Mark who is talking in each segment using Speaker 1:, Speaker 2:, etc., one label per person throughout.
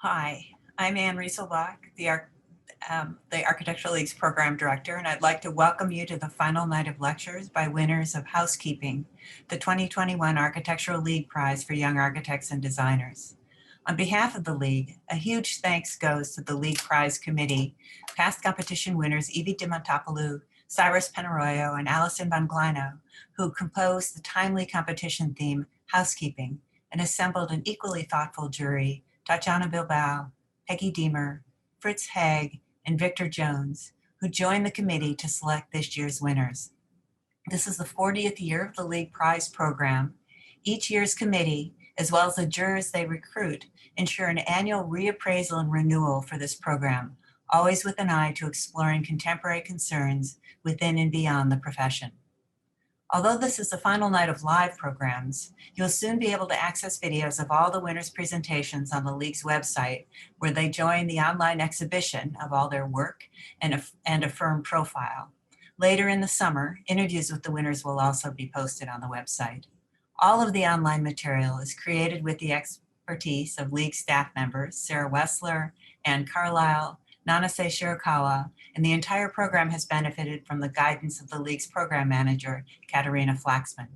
Speaker 1: Hi, I'm Ann Rieselbach, the Architectural League's Program Director, and I'd like to welcome you to the final night of lectures by winners of Housekeeping, the 2021 Architectural League Prize for Young Architects and Designers. On behalf of the League, a huge thanks goes to the League Prize Committee, past competition winners Evie Diamantopoulos, Cyrus Penarroyo, and Alison Van Glino, who composed the timely competition theme, Housekeeping, and assembled an equally thoughtful jury, Tatiana Bilbao, Peggy Deemer, Fritz Haag, and Victor Jones, who joined the committee to select this year's winners. This is the 40th year of the League Prize program. Each year's committee, as well as the jurors they recruit, ensure an annual reappraisal and renewal for this program, always with an eye to exploring contemporary concerns within and beyond the profession. Although this is the final night of live programs, you'll soon be able to access videos of all the winners' presentations on the League's website, where they join the online exhibition of all their work and a firm profile. Later in the summer, interviews with the winners will also be posted on the website. All of the online material is created with the expertise of League staff members, Sarah Wessler, Ann Carlisle, Nanase Shirakawa, and the entire program has benefited from the guidance of the League's program manager, Katarina Flaxman.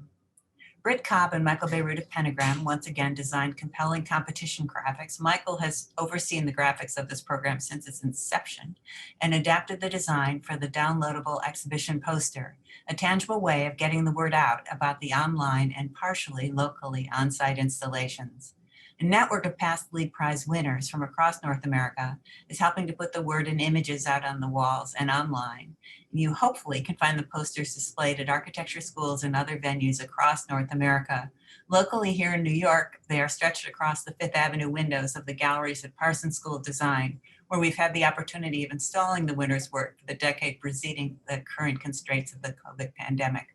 Speaker 1: Britt Cobb and Michael Beirut of Pentagram once again designed compelling competition graphics. Michael has overseen the graphics of this program since its inception and adapted the design for the downloadable exhibition poster, a tangible way of getting the word out about the online and partially locally on-site installations. A network of past League Prize winners from across North America is helping to put the word and images out on the walls and online. You hopefully can find the posters displayed at architecture schools and other venues across North America. Locally here in New York, they are stretched across the Fifth Avenue windows of the galleries at Parsons School of Design, where we've had the opportunity of installing the winners' work for the decade preceding the current constraints of the COVID pandemic.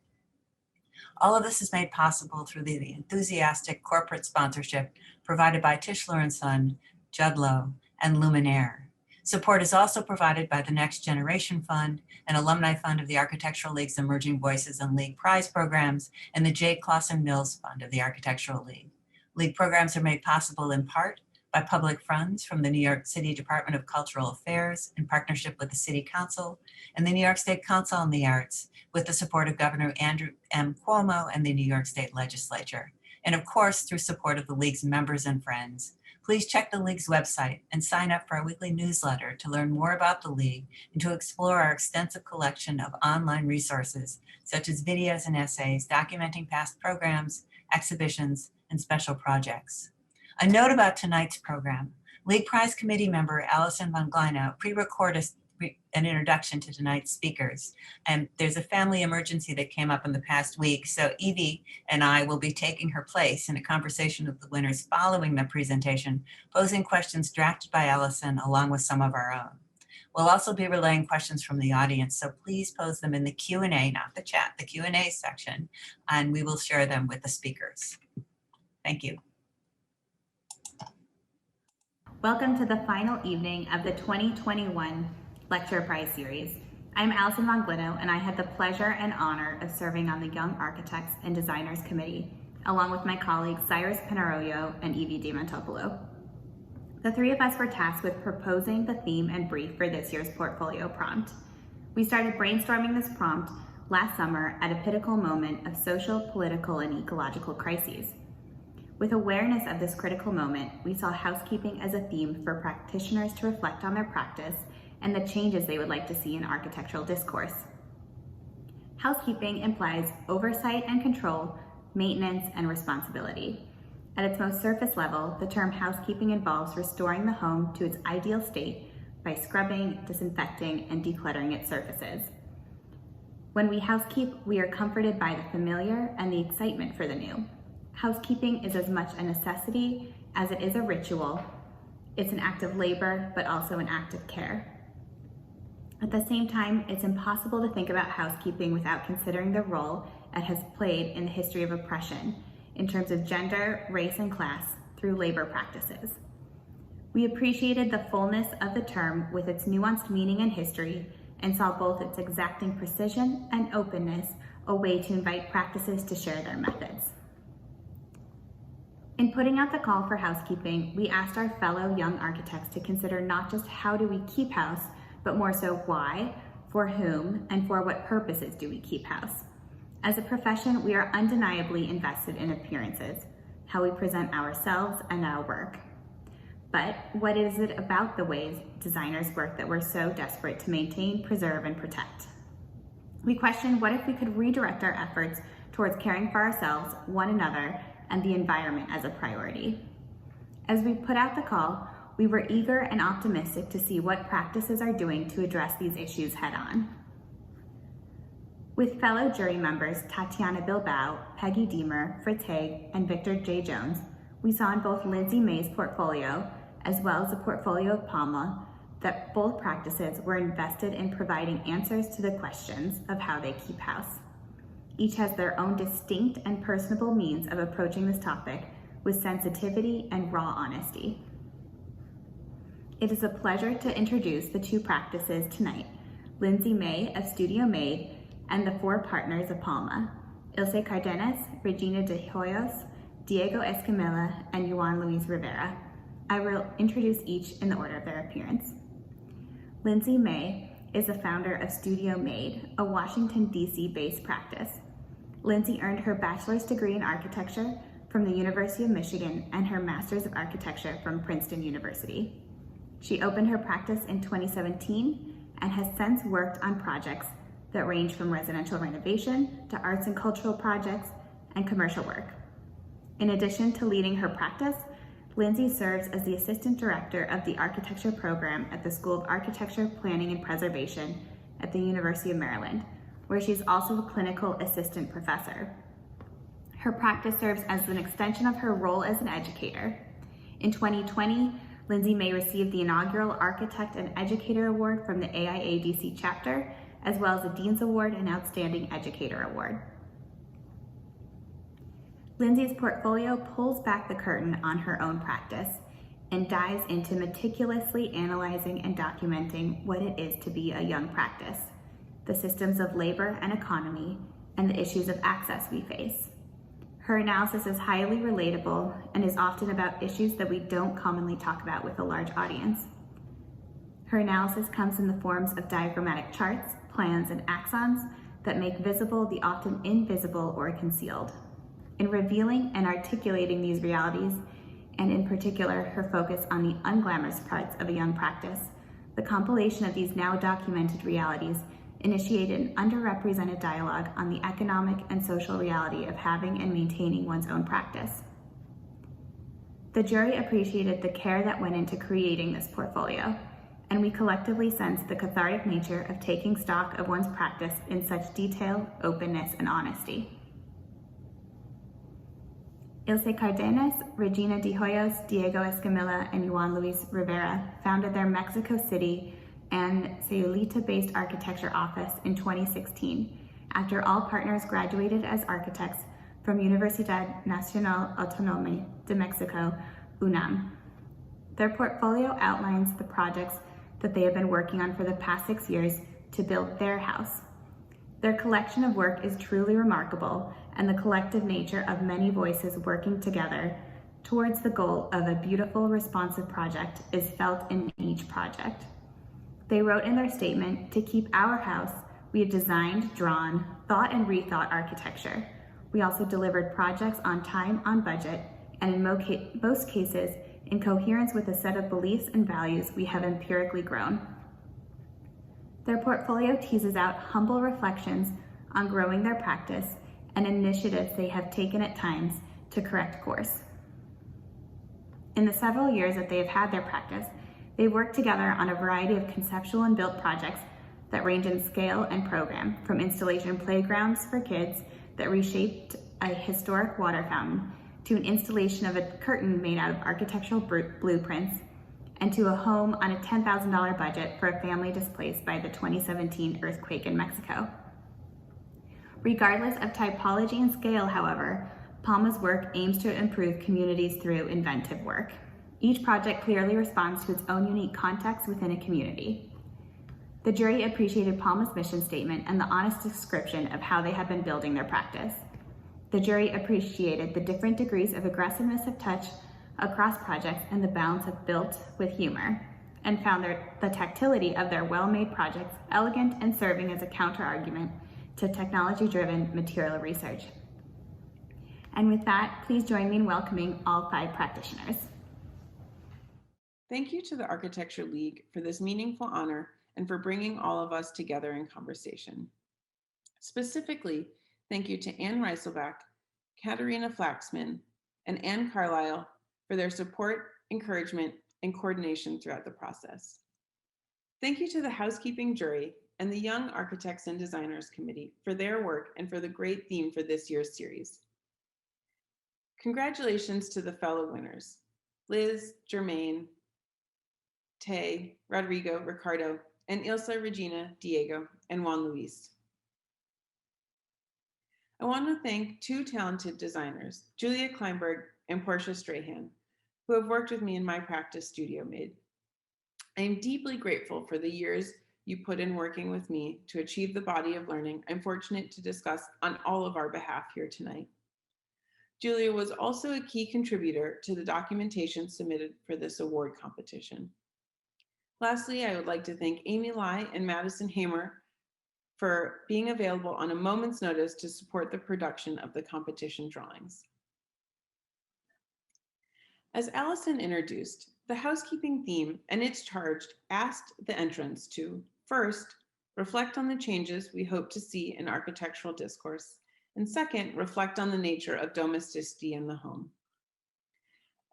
Speaker 1: All of this is made possible through the enthusiastic corporate sponsorship provided by Tischler & Son, Judlow, and Luminaire. Support is also provided by the Next Generation Fund, an alumni fund of the Architectural League's Emerging Voices and League Prize programs, and the J. Clausen Mills Fund of the Architectural League. League programs are made possible in part by public funds from the New York City Department of Cultural Affairs in partnership with the City Council and the New York State Council on the Arts with the support of Governor Andrew M. Cuomo and the New York State Legislature. And of course, through support of the League's members and friends. Please check the League's website and sign up for our weekly newsletter to learn more about the League and to explore our extensive collection of online resources, such as videos and essays documenting past programs, exhibitions, and special projects. A note about tonight's program. League Prize Committee member Alison Van Glino pre-recorded an introduction to tonight's speakers. And there's a family emergency that came up in the past week, so Evie and I will be taking her place in a conversation with the winners following the presentation, posing questions drafted by Alison along with some of our own. We'll also be relaying questions from the audience, so please pose them in the Q&A, not the chat, the Q&A section, and we will share them with the speakers. Thank you.
Speaker 2: Welcome to the final evening of the 2021 Lecture Prize Series. I'm Alison Van Glino, and I had the pleasure and honor of serving on the Young Architects and Designers Committee, along with my colleagues Cyrus Penarroyo and Evie Diamantopoulos. The three of us were tasked with proposing the theme and brief for this year's portfolio prompt. We started brainstorming this prompt last summer at a pivotal moment of social, political, and ecological crises. With awareness of this critical moment, we saw housekeeping as a theme for practitioners to reflect on their practice and the changes they would like to see in architectural discourse. Housekeeping implies oversight and control, maintenance, and responsibility. At its most surface level, the term housekeeping involves restoring the home to its ideal state by scrubbing, disinfecting, and decluttering its surfaces. When we housekeep, we are comforted by the familiar and the excitement for the new. Housekeeping is as much a necessity as it is a ritual. It's an act of labor, but also an act of care. At the same time, it's impossible to think about housekeeping without considering the role it has played in the history of oppression in terms of gender, race, and class through labor practices. We appreciated the fullness of the term with its nuanced meaning and history and saw both its exacting precision and openness a way to invite practices to share their methods. In putting out the call for housekeeping, we asked our fellow young architects to consider not just how do we keep house, but more so why, for whom, and for what purposes do we keep house. As a profession, we are undeniably invested in appearances, how we present ourselves and our work. But what is it about the ways designers work that we're so desperate to maintain, preserve, and protect? We questioned what if we could redirect our efforts towards caring for ourselves, one another, and the environment as a priority. As we put out the call, we were eager and optimistic to see what practices are doing to address these issues head-on. With fellow jury members Tatiana Bilbao, Peggy Deemer, Fritz Haig, and Victor J. Jones, we saw in both Lindsay May's portfolio, as well as the portfolio of Palma, that both practices were invested in providing answers to the questions of how they keep house. Each has their own distinct and personable means of approaching this topic with sensitivity and raw honesty. It is a pleasure to introduce the two practices tonight, Lindsay May of Studio Made and the four partners of Palma, Ilse Cárdenas, Regina de Hoyos, Diego Escamilla, and Juan Luis Rivera. I will introduce each in the order of their appearance. Lindsay May is the founder of Studio Made, a Washington, D.C. based practice. Lindsay earned her bachelor's degree in architecture from the University of Michigan and her master's of architecture from Princeton University. She opened her practice in 2017 and has since worked on projects that range from residential renovation to arts and cultural projects and commercial work. In addition to leading her practice, Lindsay serves as the Assistant Director of the Architecture Program at the School of Architecture, Planning, and Preservation at the University of Maryland, where she's also a Clinical Assistant Professor. Her practice serves as an extension of her role as an educator. In 2020, Lindsay May received the inaugural Architect and Educator Award from the AIA-DC chapter, as well as the Dean's Award and Outstanding Educator Award. Lindsay's portfolio pulls back the curtain on her own practice and dives into meticulously analyzing and documenting what it is to be a young practice, the systems of labor and economy, and the issues of access we face. Her analysis is highly relatable and is often about issues that we don't commonly talk about with a large audience. Her analysis comes in the forms of diagrammatic charts, plans, and axons that make visible the often invisible or concealed. In revealing and articulating these realities, and in particular her focus on the unglamorous parts of a young practice, the compilation of these now documented realities initiated an underrepresented dialogue on the economic and social reality of having and maintaining one's own practice. The jury appreciated the care that went into creating this portfolio, and we collectively sensed the cathartic nature of taking stock of one's practice in such detail, openness, and honesty. Ilse Cárdenas, Regina de Hoyos, Diego Escamilla, and Juan Luis Rivera founded their Mexico City and Sayulita-based architecture office in 2016, after all partners graduated as architects from Universidad Nacional Autónoma de Mexico, UNAM. Their portfolio outlines the projects that they have been working on for the past 6 years to build their house. Their collection of work is truly remarkable, and the collective nature of many voices working together towards the goal of a beautiful, responsive project is felt in each project. They wrote in their statement, "To keep our house, we have designed, drawn, thought, and rethought architecture. We also delivered projects on time, on budget, and in most cases, in coherence with a set of beliefs and values we have empirically grown." Their portfolio teases out humble reflections on growing their practice and initiatives they have taken at times to correct course. In the several years that they have had their practice, they've worked together on a variety of conceptual and built projects that range in scale and program, from installation playgrounds for kids that reshaped a historic water fountain, to an installation of a curtain made out of architectural blueprints, and to a home on a $10,000 budget for a family displaced by the 2017 earthquake in Mexico. Regardless of typology and scale, however, Palma's work aims to improve communities through inventive work. Each project clearly responds to its own unique context within a community. The jury appreciated Palma's mission statement and the honest description of how they have been building their practice. The jury appreciated the different degrees of aggressiveness of touch across projects and the balance of built with humor, and found the tactility of their well-made projects elegant and serving as a counter-argument to technology-driven material research. And with that, please join me in welcoming all 5 practitioners.
Speaker 3: Thank you to the Architecture League for this meaningful honor and for bringing all of us together in conversation. Specifically, thank you to Anne Reiselbach, Katarina Flaxman, and Anne Carlisle for their support, encouragement, and coordination throughout the process. Thank you to the housekeeping jury and the Young Architects and Designers Committee for their work and for the great theme for this year's series. Congratulations to the fellow winners, Liz, Jermaine, Tay, Rodrigo, Ricardo, and Ilse, Regina, Diego, and Juan Luis. I want to thank 2 talented designers, Julia Kleinberg and Portia Strahan, who have worked with me in my practice Studio Made. I am deeply grateful for the years you put in working with me to achieve the body of learning I'm fortunate to discuss on all of our behalf here tonight. Julia was also a key contributor to the documentation submitted for this award competition. Lastly, I would like to thank Amy Lai and Madison Hamer for being available on a moment's notice to support the production of the competition drawings. As Allison introduced, the housekeeping theme and its charge asked the entrants to, first, reflect on the changes we hope to see in architectural discourse, and second, reflect on the nature of domesticity in the home.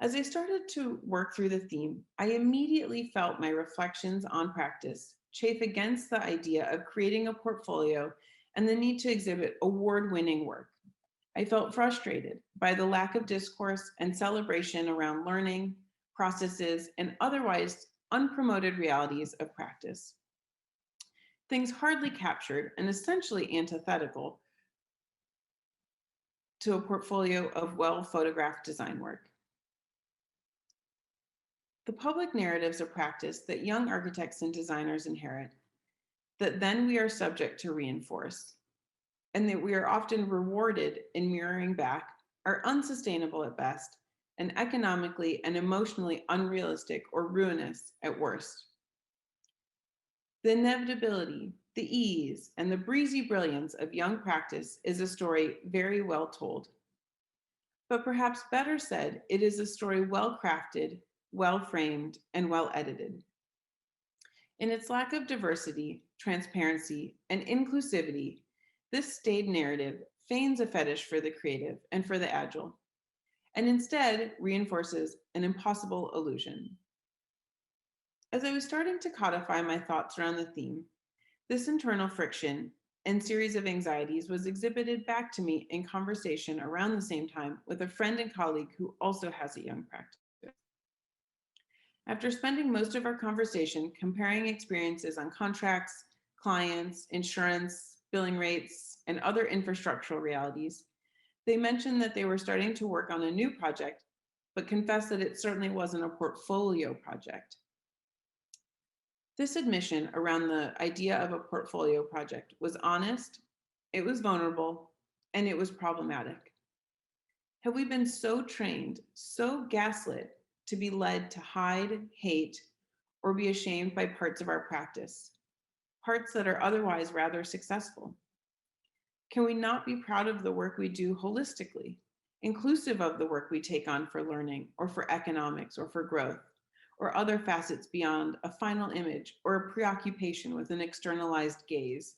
Speaker 3: As I started to work through the theme, I immediately felt my reflections on practice chafe against the idea of creating a portfolio and the need to exhibit award-winning work. I felt frustrated by the lack of discourse and celebration around learning, processes, and otherwise unpromoted realities of practice. Things hardly captured and essentially antithetical to a portfolio of well-photographed design work. The public narratives of practice that young architects and designers inherit, that then we are subject to reinforce, and that we are often rewarded in mirroring back, are unsustainable at best, and economically and emotionally unrealistic or ruinous at worst. The inevitability, the ease, and the breezy brilliance of young practice is a story very well told. But perhaps better said, it is a story well crafted, well framed, and well edited. In its lack of diversity, transparency, and inclusivity, this staid narrative feigns a fetish for the creative and for the agile, and instead reinforces an impossible illusion. As I was starting to codify my thoughts around the theme, this internal friction and series of anxieties was exhibited back to me in conversation around the same time with a friend and colleague who also has a young practice. After spending most of our conversation comparing experiences on contracts, clients, insurance, billing rates, and other infrastructural realities, they mentioned that they were starting to work on a new project, but confessed that it certainly wasn't a portfolio project. This admission around the idea of a portfolio project was honest, it was vulnerable, and it was problematic. Have we been so trained, so gaslit, to be led to hide, hate, or be ashamed by parts of our practice, parts that are otherwise rather successful? Can we not be proud of the work we do holistically, inclusive of the work we take on for learning, or for economics, or for growth, or other facets beyond a final image or a preoccupation with an externalized gaze?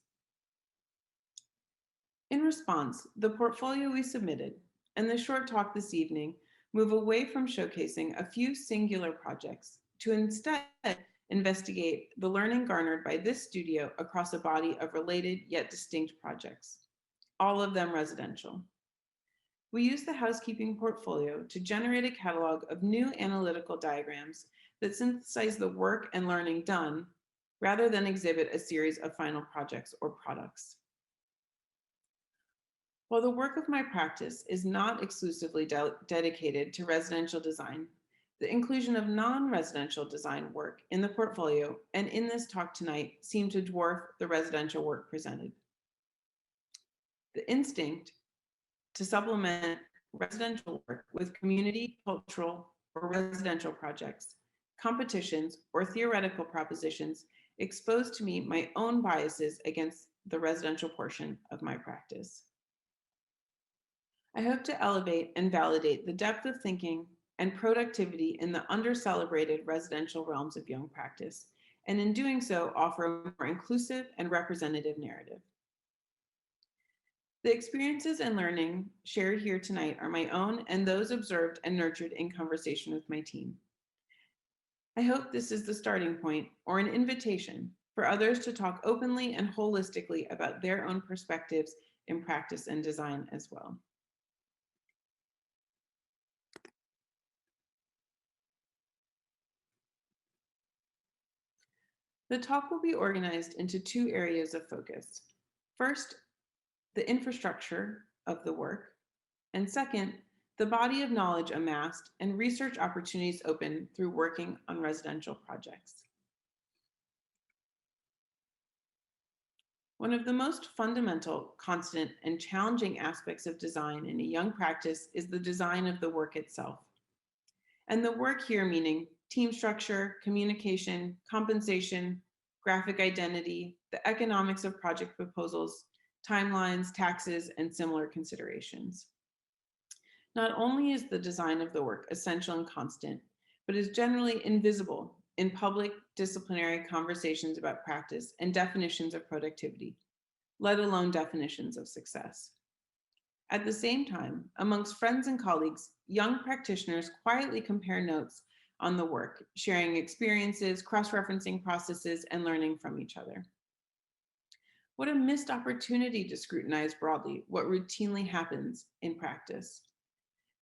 Speaker 3: In response, the portfolio we submitted and the short talk this evening move away from showcasing a few singular projects to instead investigate the learning garnered by this studio across a body of related yet distinct projects, all of them residential. We use the housekeeping portfolio to generate a catalog of new analytical diagrams that synthesize the work and learning done rather than exhibit a series of final projects or products. While the work of my practice is not exclusively dedicated to residential design, the inclusion of non-residential design work in the portfolio and in this talk tonight seem to dwarf the residential work presented. The instinct to supplement residential work with community, cultural, or residential projects, competitions, or theoretical propositions expose to me my own biases against the residential portion of my practice. I hope to elevate and validate the depth of thinking and productivity in the under-celebrated residential realms of young practice, and in doing so, offer a more inclusive and representative narrative. The experiences and learning shared here tonight are my own and those observed and nurtured in conversation with my team. I hope this is the starting point or an invitation for others to talk openly and holistically about their own perspectives in practice and design as well. The talk will be organized into two areas of focus. First, the infrastructure of the work, and second, the body of knowledge amassed and research opportunities open through working on residential projects. One of the most fundamental, constant, and challenging aspects of design in a young practice is the design of the work itself. And the work here meaning team structure, communication, compensation, graphic identity, the economics of project proposals, timelines, taxes, and similar considerations. Not only is the design of the work essential and constant, but is generally invisible in public disciplinary conversations about practice and definitions of productivity, let alone definitions of success. At the same time, amongst friends and colleagues, young practitioners quietly compare notes on the work, sharing experiences, cross-referencing processes, and learning from each other. What a missed opportunity to scrutinize broadly what routinely happens in practice.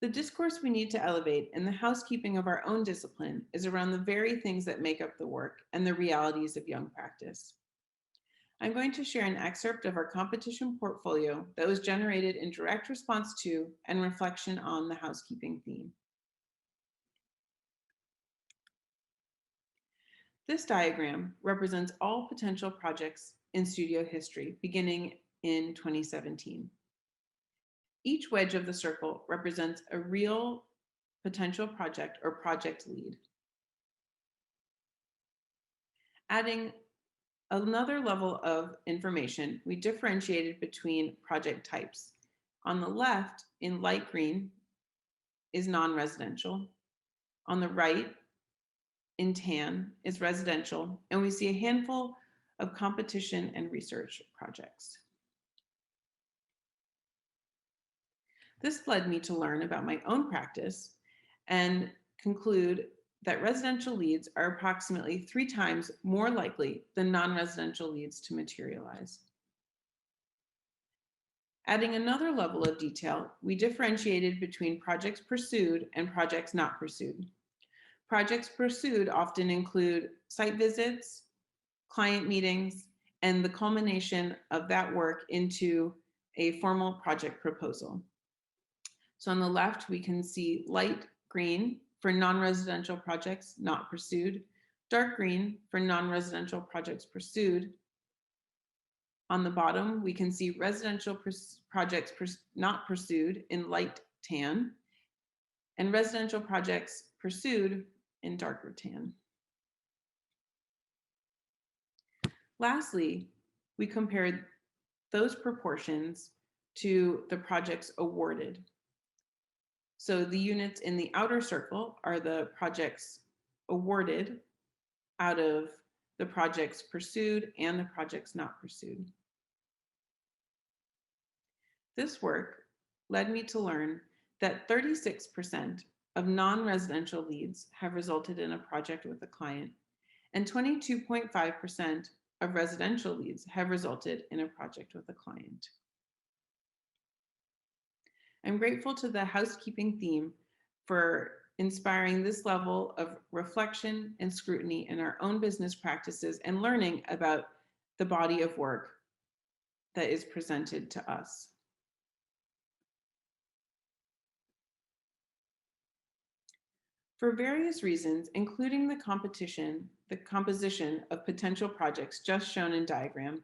Speaker 3: The discourse we need to elevate in the housekeeping of our own discipline is around the very things that make up the work and the realities of young practice. I'm going to share an excerpt of our competition portfolio that was generated in direct response to and reflection on the housekeeping theme. This diagram represents all potential projects in studio history beginning in 2017. Each wedge of the circle represents a real potential project or project lead. Adding another level of information, we differentiated between project types. On the left, in light green, is non-residential. On the right, in tan, is residential, and we see a handful of competition and research projects. This led me to learn about my own practice and conclude that residential leads are approximately 3 times more likely than non-residential leads to materialize. Adding another level of detail, we differentiated between projects pursued and projects not pursued. Projects pursued often include site visits, client meetings, and the culmination of that work into a formal project proposal. So on the left, we can see light green for non-residential projects not pursued, dark green for non-residential projects pursued. On the bottom, we can see residential projects not pursued in light tan, and residential projects pursued in darker tan. Lastly, we compared those proportions to the projects awarded. So the units in the outer circle are the projects awarded out of the projects pursued and the projects not pursued. This work led me to learn that 36% of non-residential leads have resulted in a project with a client, and 22.5% of residential leads have resulted in a project with a client. I'm grateful to the housekeeping theme for inspiring this level of reflection and scrutiny in our own business practices and learning about the body of work that is presented to us. For various reasons, including the composition of potential projects just shown in diagram,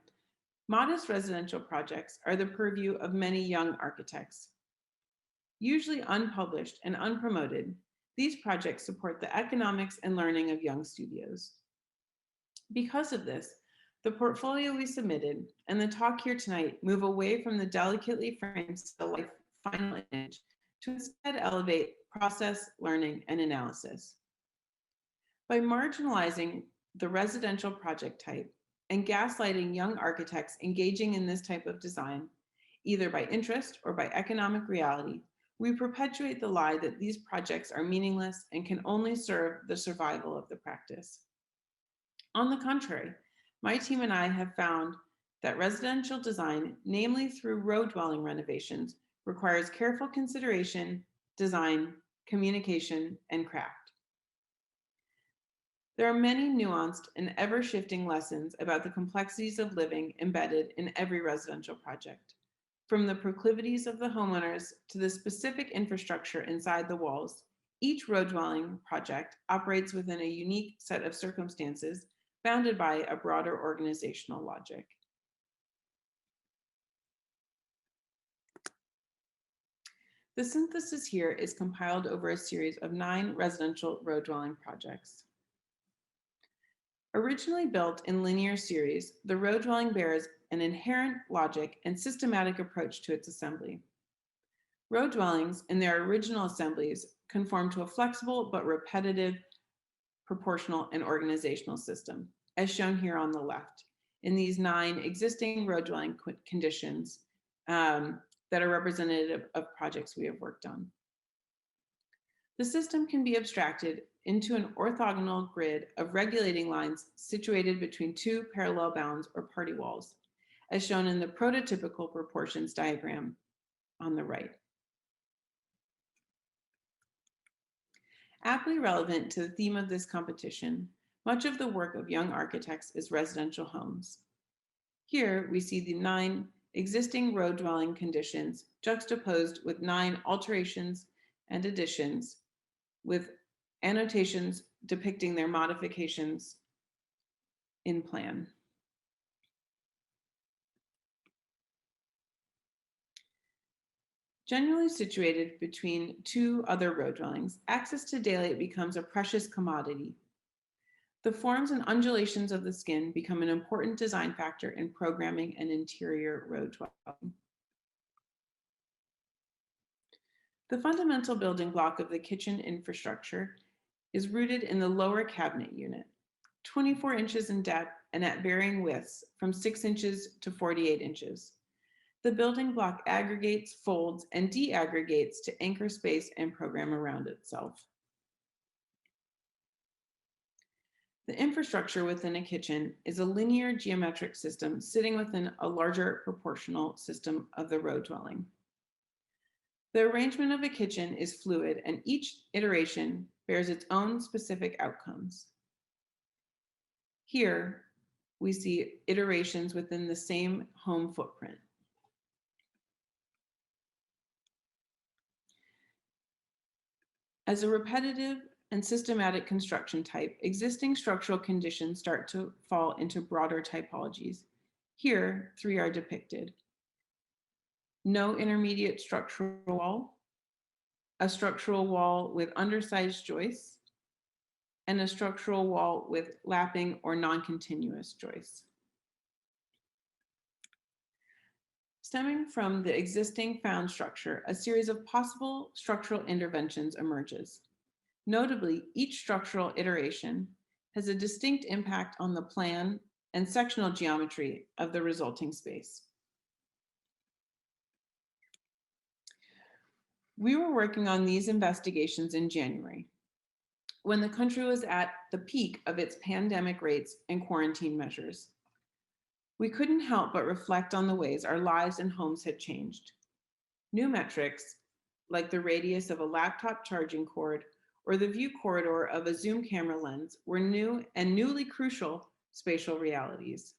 Speaker 3: modest residential projects are the purview of many young architects, Usually unpublished and unpromoted, these projects support the economics and learning of young studios. Because of this, the portfolio we submitted and the talk here tonight move away from the delicately framed still life final image to instead elevate process, learning, and analysis. By marginalizing the residential project type and gaslighting young architects engaging in this type of design, either by interest or by economic reality, we perpetuate the lie that these projects are meaningless and can only serve the survival of the practice. On the contrary, my team and I have found that residential design, namely through row dwelling renovations, requires careful consideration, design, communication, and craft. There are many nuanced and ever-shifting lessons about the complexities of living embedded in every residential project. From the proclivities of the homeowners to the specific infrastructure inside the walls, each row dwelling project operates within a unique set of circumstances bounded by a broader organizational logic. The synthesis here is compiled over a series of 9 residential row dwelling projects. Originally built in linear series, the row dwelling bears an inherent logic and systematic approach to its assembly. Row dwellings in their original assemblies conform to a flexible but repetitive proportional and organizational system, as shown here on the left, in these 9 existing row dwelling conditions that are representative of projects we have worked on. The system can be abstracted into an orthogonal grid of regulating lines situated between 2 parallel bounds or party walls, as shown in the prototypical proportions diagram on the right. Aptly relevant to the theme of this competition, much of the work of young architects is residential homes. Here we see the 9 existing row dwelling conditions juxtaposed with 9 alterations and additions with annotations depicting their modifications in plan. Generally situated between 2 other row dwellings, access to daylight becomes a precious commodity. The forms and undulations of the skin become an important design factor in programming an interior row dwelling. The fundamental building block of the kitchen infrastructure is rooted in the lower cabinet unit, 24 inches in depth and at varying widths from 6 inches to 48 inches. The building block aggregates, folds, and de-aggregates to anchor space and program around itself. The infrastructure within a kitchen is a linear geometric system sitting within a larger proportional system of the row dwelling. The arrangement of a kitchen is fluid and each iteration bears its own specific outcomes. Here, we see iterations within the same home footprint. As a repetitive and systematic construction type, existing structural conditions start to fall into broader typologies. Here, 3 are depicted. No intermediate structural wall, a structural wall with undersized joists, and a structural wall with lapping or non-continuous joists. Stemming from the existing found structure, a series of possible structural interventions emerges. Notably, each structural iteration has a distinct impact on the plan and sectional geometry of the resulting space. We were working on these investigations in January, when the country was at the peak of its pandemic rates and quarantine measures. We couldn't help but reflect on the ways our lives and homes had changed. New metrics, like the radius of a laptop charging cord or the view corridor of a zoom camera lens, were new and newly crucial spatial realities.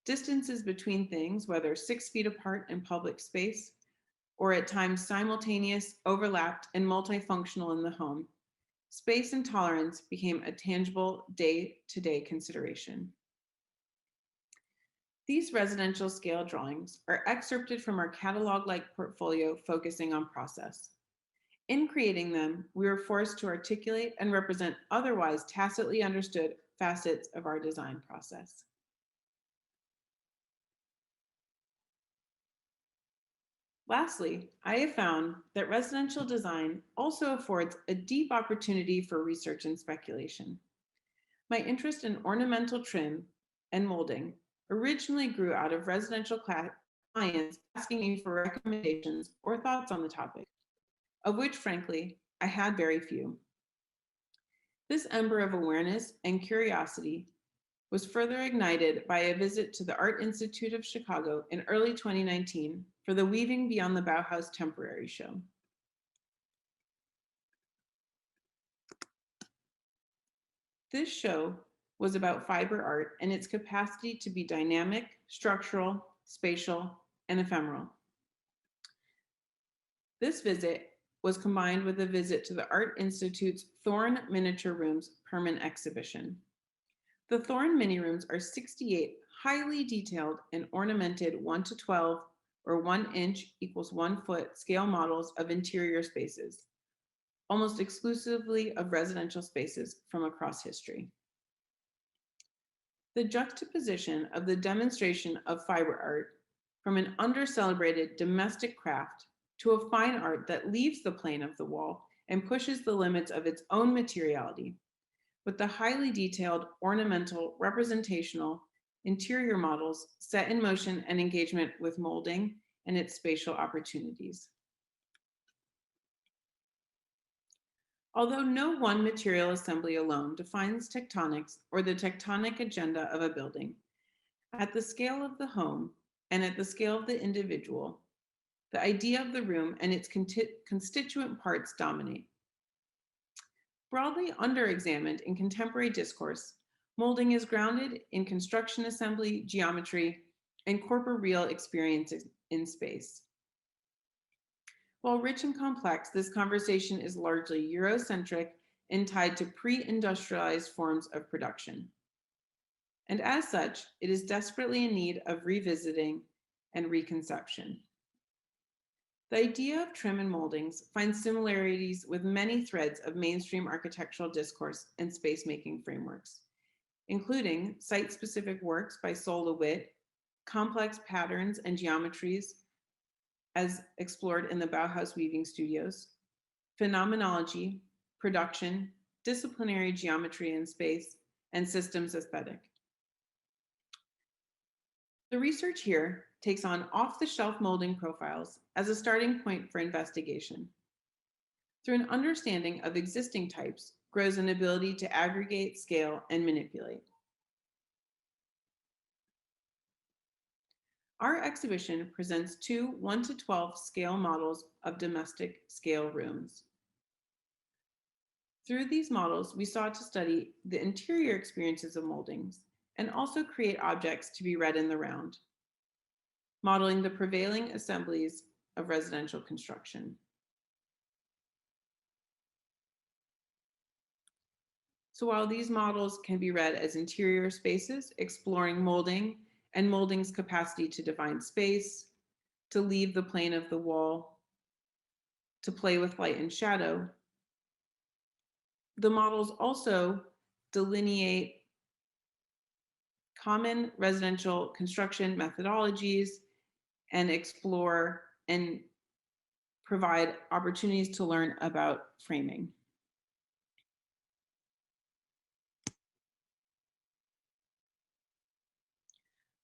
Speaker 3: Distances between things, whether 6 feet apart in public space, or at times simultaneous, overlapped, and multifunctional in the home, space and tolerance became a tangible day-to-day consideration. These residential scale drawings are excerpted from our catalog-like portfolio focusing on process. In creating them, we were forced to articulate and represent otherwise tacitly understood facets of our design process. Lastly, I have found that residential design also affords a deep opportunity for research and speculation. My interest in ornamental trim and molding originally grew out of residential clients asking me for recommendations or thoughts on the topic, of which, frankly, I had very few. This ember of awareness and curiosity was further ignited by a visit to the Art Institute of Chicago in early 2019 for the Weaving Beyond the Bauhaus temporary show. This show was about fiber art and its capacity to be dynamic, structural, spatial, and ephemeral. This visit was combined with a visit to the Art Institute's Thorn Miniature Rooms permanent exhibition. The Thorn mini rooms are 68 highly detailed and ornamented 1:12 or 1 inch equals 1 foot scale models of interior spaces, almost exclusively of residential spaces from across history. The juxtaposition of the demonstration of fiber art from an under-celebrated domestic craft to a fine art that leaves the plane of the wall and pushes the limits of its own materiality, with the highly detailed, ornamental, representational interior models set in motion and engagement with molding and its spatial opportunities. Although no one material assembly alone defines tectonics or the tectonic agenda of a building, at the scale of the home and at the scale of the individual, the idea of the room and its constituent parts dominate. Broadly under-examined in contemporary discourse, molding is grounded in construction assembly, geometry, and corporeal experiences in space. While rich and complex, this conversation is largely Eurocentric and tied to pre-industrialized forms of production. And as such, it is desperately in need of revisiting and reconception. The idea of trim and moldings finds similarities with many threads of mainstream architectural discourse and space-making frameworks, including site-specific works by Sol LeWitt, complex patterns and geometries as explored in the Bauhaus weaving studios, phenomenology, production, disciplinary geometry in space, and systems aesthetic. The research here takes on off-the-shelf molding profiles as a starting point for investigation. Through an understanding of existing types, grows an ability to aggregate, scale, and manipulate. Our exhibition presents two 1:12 scale models of domestic scale rooms. Through these models, we sought to study the interior experiences of moldings and also create objects to be read in the round, modeling the prevailing assemblies of residential construction. So while these models can be read as interior spaces, exploring molding and molding's capacity to define space, to leave the plane of the wall, to play with light and shadow, the models also delineate common residential construction methodologies and explore and provide opportunities to learn about framing.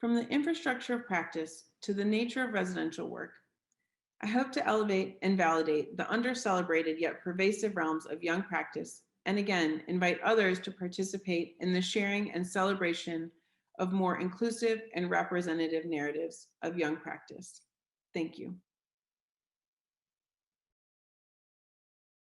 Speaker 3: From the infrastructure of practice to the nature of residential work, I hope to elevate and validate the under-celebrated yet pervasive realms of young practice, and again, invite others to participate in the sharing and celebration of more inclusive and representative narratives of young practice. Thank you.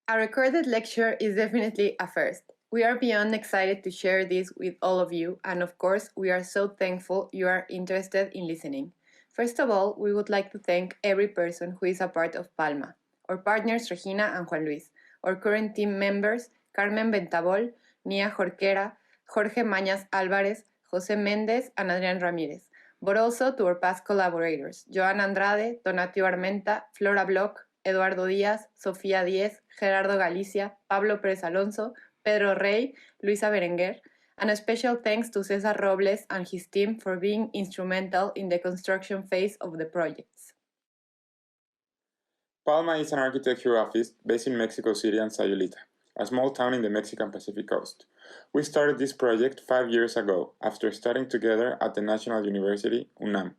Speaker 4: A recorded lecture is definitely a first. We are beyond excited to share this with all of you, and of course, we are so thankful you are interested in listening. First of all, we would like to thank every person who is a part of Palma, our partners Regina and Juan Luis, our current team members Carmen Ventabol, Nia Jorquera, Jorge Mañas Álvarez, José Méndez, and Adrián Ramírez, but also to our past collaborators, Joan Andrade, Donatio Armenta, Flora Bloch, Eduardo Díaz, Sofía Diez, Gerardo Galicia, Pablo Pérez Alonso, Pedro Rey, Luisa Berenguer, and a special thanks to Cesar Robles and his team for being instrumental in the construction phase of the projects.
Speaker 5: Palma is an architecture office based in Mexico City and Sayulita, a small town in the Mexican Pacific coast. We started this project 5 years ago after studying together at the National University, UNAM,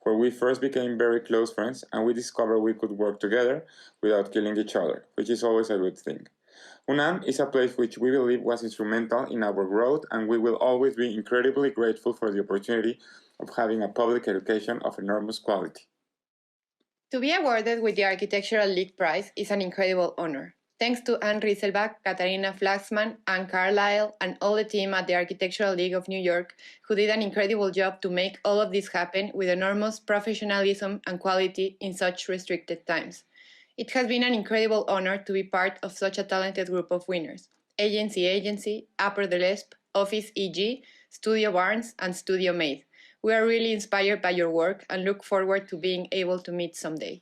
Speaker 5: where we first became very close friends and we discovered we could work together without killing each other, which is always a good thing. UNAM is a place which we believe was instrumental in our growth, and we will always be incredibly grateful for the opportunity of having a public education of enormous quality.
Speaker 4: To be awarded with the Architectural League Prize is an incredible honor. Thanks to Anne Rieselbach, Katarina Flaxman, Anne Carlisle, and all the team at the Architectural League of New York, who did an incredible job to make all of this happen with enormous professionalism and quality in such restricted times. It has been an incredible honor to be part of such a talented group of winners. Agency, Upper de Lespe, Office EG, Studio Barnes, and Studio Made. We are really inspired by your work and look forward to being able to meet someday.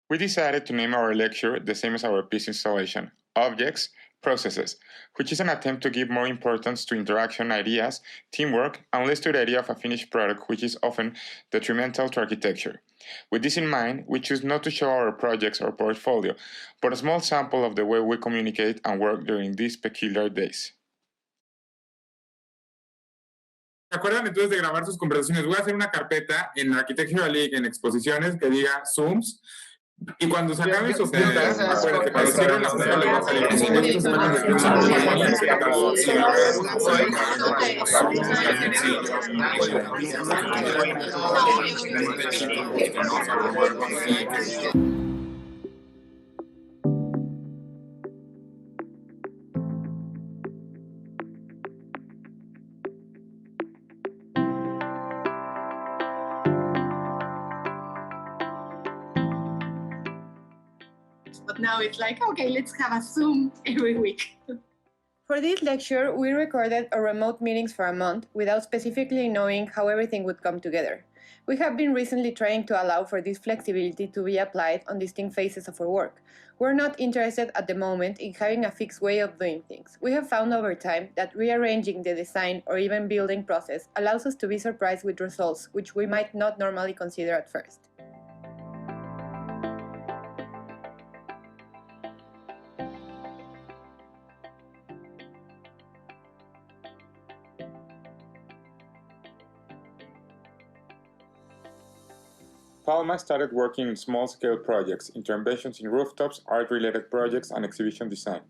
Speaker 5: We decided to name our lecture the same as our piece installation, Objects, Processes, which is an attempt to give more importance to interaction ideas, teamwork, and less to the idea of a finished product, which is often detrimental to architecture. With this in mind, we choose not to show our projects or portfolio, but a small sample of the way we communicate and work during these peculiar days.
Speaker 6: ¿Se acuerdan entonces de grabar sus conversaciones? Voy a hacer una carpeta en la Architectural League en exposiciones que diga Zooms. Y cuando se acaben sus juntas, acuérdense, cuando cierren la junta les va a salir
Speaker 7: But now it's like, okay, let's have a Zoom every week.
Speaker 4: For this lecture, we recorded our remote meetings for a month without specifically knowing how everything would come together. We have been recently trying to allow for this flexibility to be applied on distinct phases of our work. We're not interested at the moment in having a fixed way of doing things. We have found over time that rearranging the design or even building process allows us to be surprised with results which we might not normally consider at first.
Speaker 5: Palma started working in small-scale projects, interventions in rooftops, art-related projects, and exhibition design.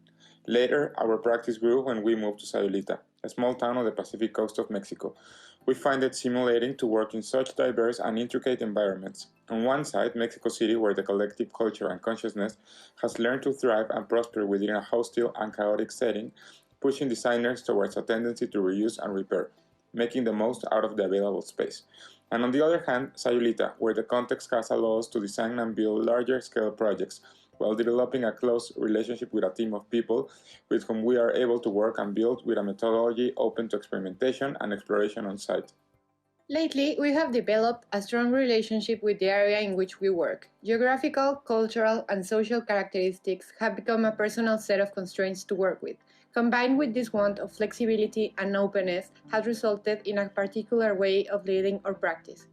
Speaker 5: Later, our practice grew when we moved to Sayulita, a small town on the Pacific coast of Mexico. We find it stimulating to work in such diverse and intricate environments. On one side, Mexico City, where the collective culture and consciousness has learned to thrive and prosper within a hostile and chaotic setting, pushing designers towards a tendency to reuse and repair, making the most out of the available space. And on the other hand, Sayulita, where the context has allowed us to design and build larger-scale projects while developing a close relationship with a team of people with whom we are able to work and build with a methodology open to experimentation and exploration on site.
Speaker 4: Lately, we have developed a strong relationship with the area in which we work. Geographical, cultural, and social characteristics have become a personal set of constraints to work with. Combined with this want of flexibility and openness has resulted in a particular way of leading our practice.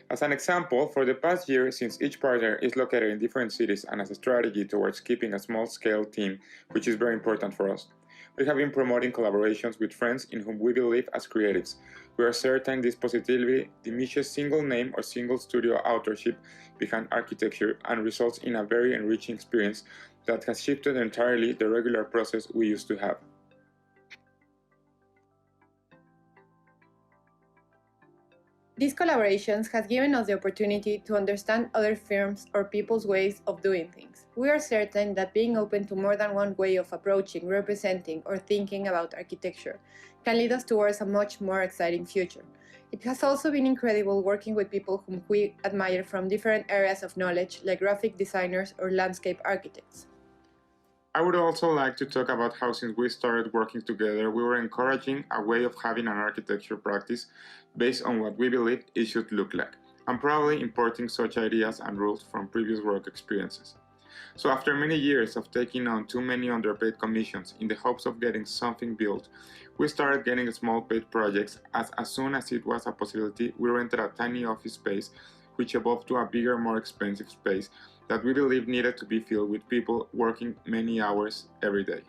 Speaker 5: As an example, for the past year, since each partner is located in different cities and as a strategy towards keeping a small-scale team, which is very important for us, we have been promoting collaborations with friends in whom we believe as creatives. We are certain this positively diminishes single name or single studio authorship behind architecture and results in a very enriching experience that has shifted entirely the regular process we used to have.
Speaker 4: These collaborations has given us the opportunity to understand other firms or people's ways of doing things. We are certain that being open to more than one way of approaching, representing, or thinking about architecture can lead us towards a much more exciting future. It has also been incredible working with people whom we admire from different areas of knowledge, like graphic designers or landscape architects.
Speaker 5: I would also like to talk about how since we started working together, we were encouraging a way of having an architecture practice based on what we believe it should look like, and probably importing such ideas and rules from previous work experiences. So after many years of taking on too many underpaid commissions in the hopes of getting something built, we started getting small paid projects as soon as it was a possibility, we rented a tiny office space which evolved to a bigger, more expensive space that we believe needed to be filled with people working many hours every day.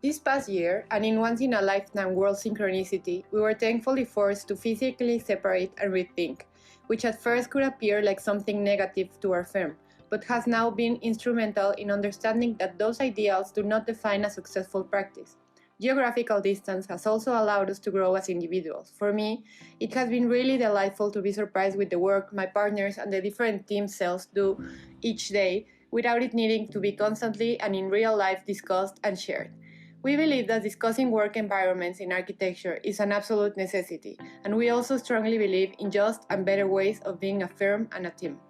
Speaker 4: This past year, and in once-in-a-lifetime world synchronicity, we were thankfully forced to physically separate and rethink, which at first could appear like something negative to our firm, but has now been instrumental in understanding that those ideals do not define a successful practice. Geographical distance has also allowed us to grow as individuals. For me, it has been really delightful to be surprised with the work my partners and the different team cells do each day without it needing to be constantly and in real life discussed and shared. We believe that discussing work environments in architecture is an absolute necessity, and we also strongly believe in just and better ways of being a firm and a team.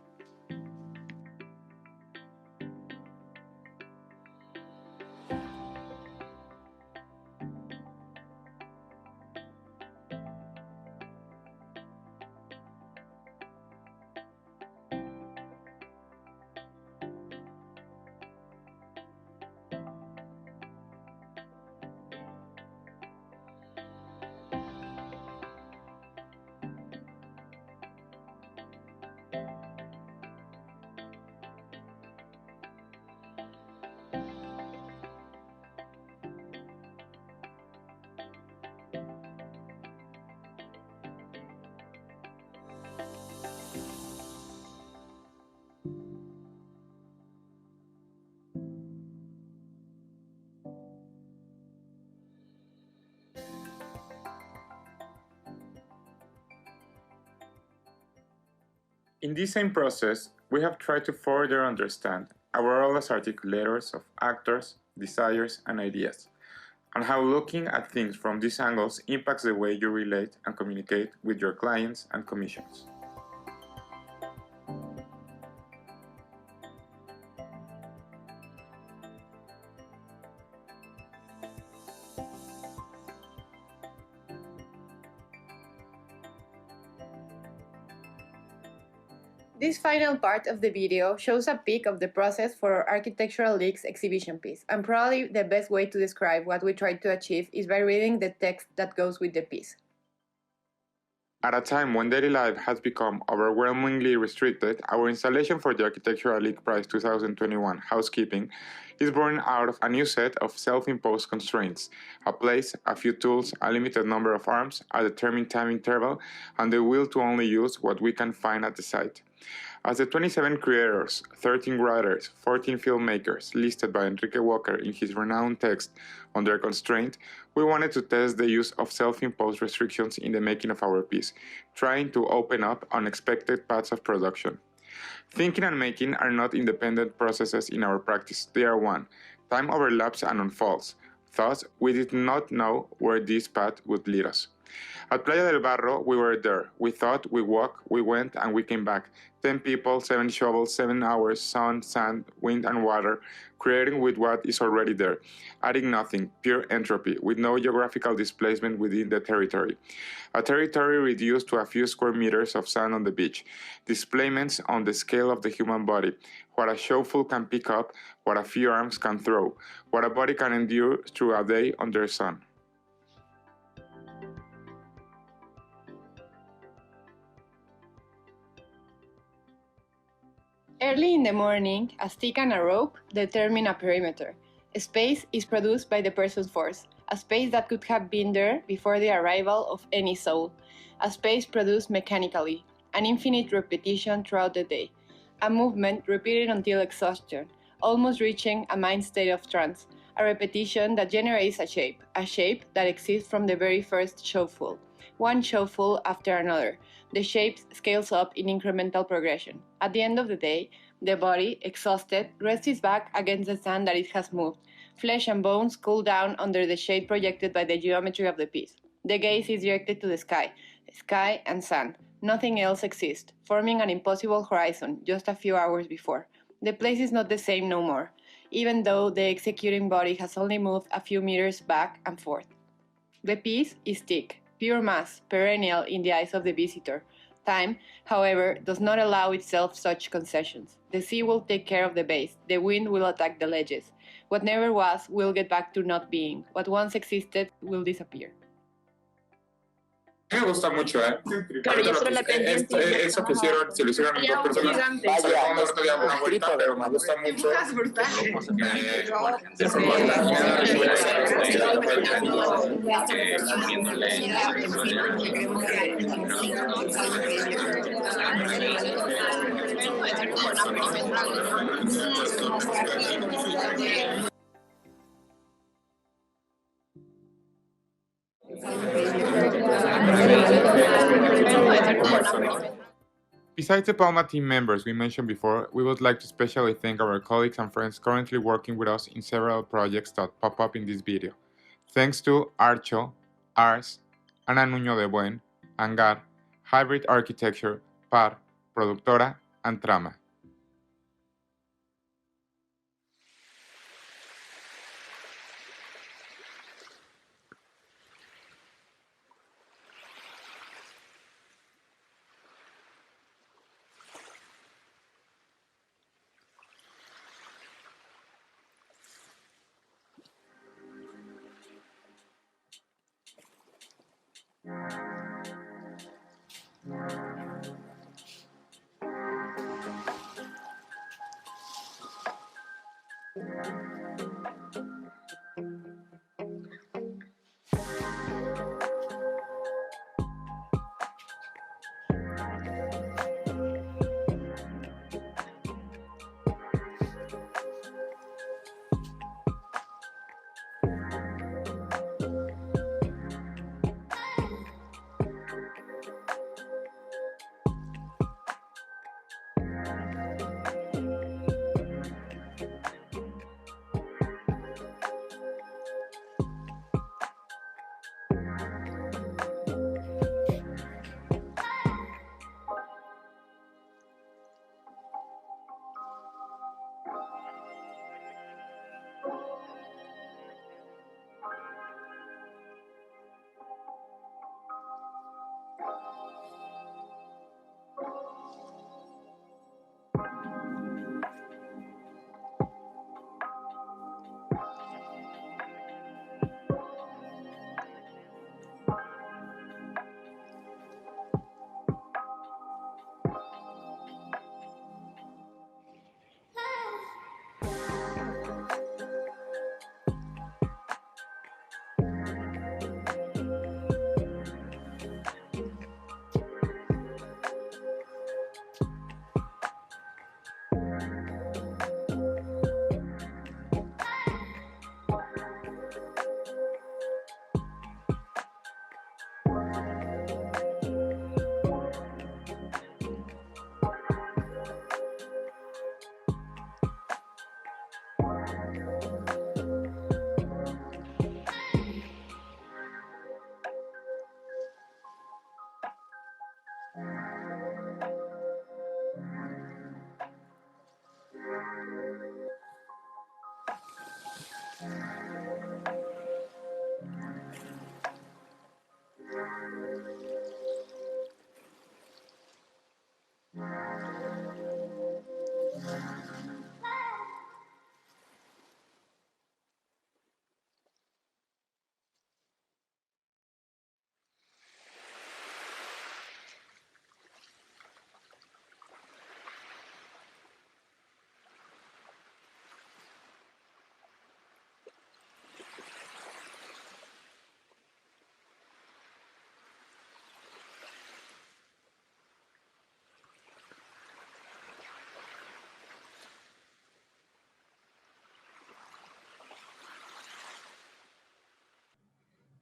Speaker 5: In this same process, we have tried to further understand our role as articulators of actors, desires, and ideas, and how looking at things from these angles impacts the way you relate and communicate with your clients and commissions.
Speaker 4: This final part of the video shows a peek of the process for our Architectural League's exhibition piece, and probably the best way to describe what we tried to achieve is by reading the text that goes with the piece.
Speaker 5: At a time when daily life has become overwhelmingly restricted, our installation for the Architectural League Prize 2021 Housekeeping is born out of a new set of self-imposed constraints: a place, a few tools, a limited number of arms, a determined time interval, and the will to only use what we can find at the site. As the 27 creators, 13 writers, 14 filmmakers listed by Enrique Walker in his renowned text Under Constraint, we wanted to test the use of self-imposed restrictions in the making of our piece, trying to open up unexpected paths of production. Thinking and making are not independent processes in our practice, they are one. Time overlaps and unfolds. Thus, we did not know where this path would lead us. At Playa del Barro, we were there. We thought, we walked, we went, and we came back. 10 people, 7 shovels, 7 hours, sun, sand, wind, and water, creating with what is already there, adding nothing, pure entropy, with no geographical displacement within the territory. A territory reduced to a few square meters of sand on the beach, displacements on the scale of the human body, what a shovel can pick up, what a few arms can throw, what a body can endure through a day under sun.
Speaker 4: Early in the morning, a stick and a rope determine a perimeter. A space is produced by the person's force, a space that could have been there before the arrival of any soul, a space produced mechanically, an infinite repetition throughout the day, a movement repeated until exhaustion, almost reaching a mind state of trance, a repetition that generates a shape that exists from the very first showful, one showful after another. The shape scales up in incremental progression. At the end of the day, the body, exhausted, rests its back against the sand that it has moved. Flesh and bones cool down under the shade projected by the geometry of the piece. The gaze is directed to the sky and sand. Nothing else exists, forming an impossible horizon just a few hours before. The place is not the same no more. even though the executing body has only moved a few meters back and forth. The piece is thick, pure mass, perennial in the eyes of the visitor. Time, however, does not allow itself such concessions. The sea will take care of the base, the wind will attack the ledges. What never was will get back to not being. What once existed will disappear.
Speaker 6: Me gusta mucho, ¿eh?
Speaker 8: Claro,
Speaker 6: Ahorita
Speaker 8: y eso era la pendiente.
Speaker 6: eso que hicieron, se lo hicieron a dos personas.
Speaker 8: Vaya,
Speaker 6: no todavía una vuelta, pero me gusta mucho.
Speaker 7: Dibujas brutales.
Speaker 5: Besides the Palma team members we mentioned before, we would like to especially thank our colleagues and friends currently working with us in several projects that pop up in this video. Thanks to Archo, Ars, Ana Nuño de Buen, Hangar, Hybrid Architecture, Par, Productora, and Trama.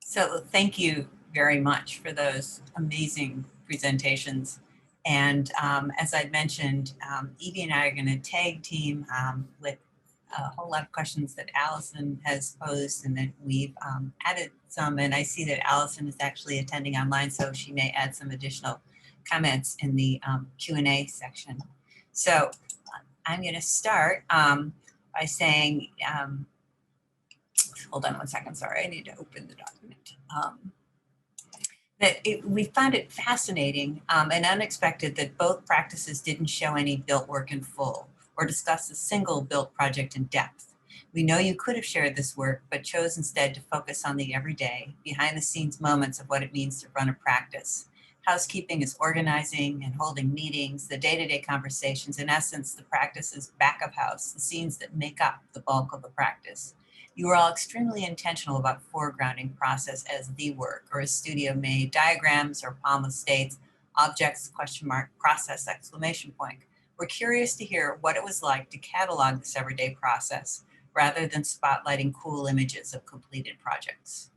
Speaker 1: So thank you very much for those amazing presentations. And as I mentioned, Evie and I are going to tag team with a whole lot of questions that Allison has posed, and that we've added some. And I see that Allison is actually attending online, so she may add some additional comments in the Q&A section. So I'm going to start. by saying, hold on one second, sorry, I need to open the document. We found it fascinating and unexpected that both practices didn't show any built work in full or discuss a single built project in depth. We know you could have shared this work, but chose instead to focus on the everyday, behind the scenes moments of what it means to run a practice. Housekeeping is organizing and holding meetings, the day-to-day conversations, in essence, the practice's back of house, the scenes that make up the bulk of the practice. You are all extremely intentional about foregrounding process as the work, or as Studio made, diagrams or Palma states, objects, question mark, process, exclamation point. We're curious to hear what it was like to catalog this everyday process, rather than spotlighting cool images of completed projects.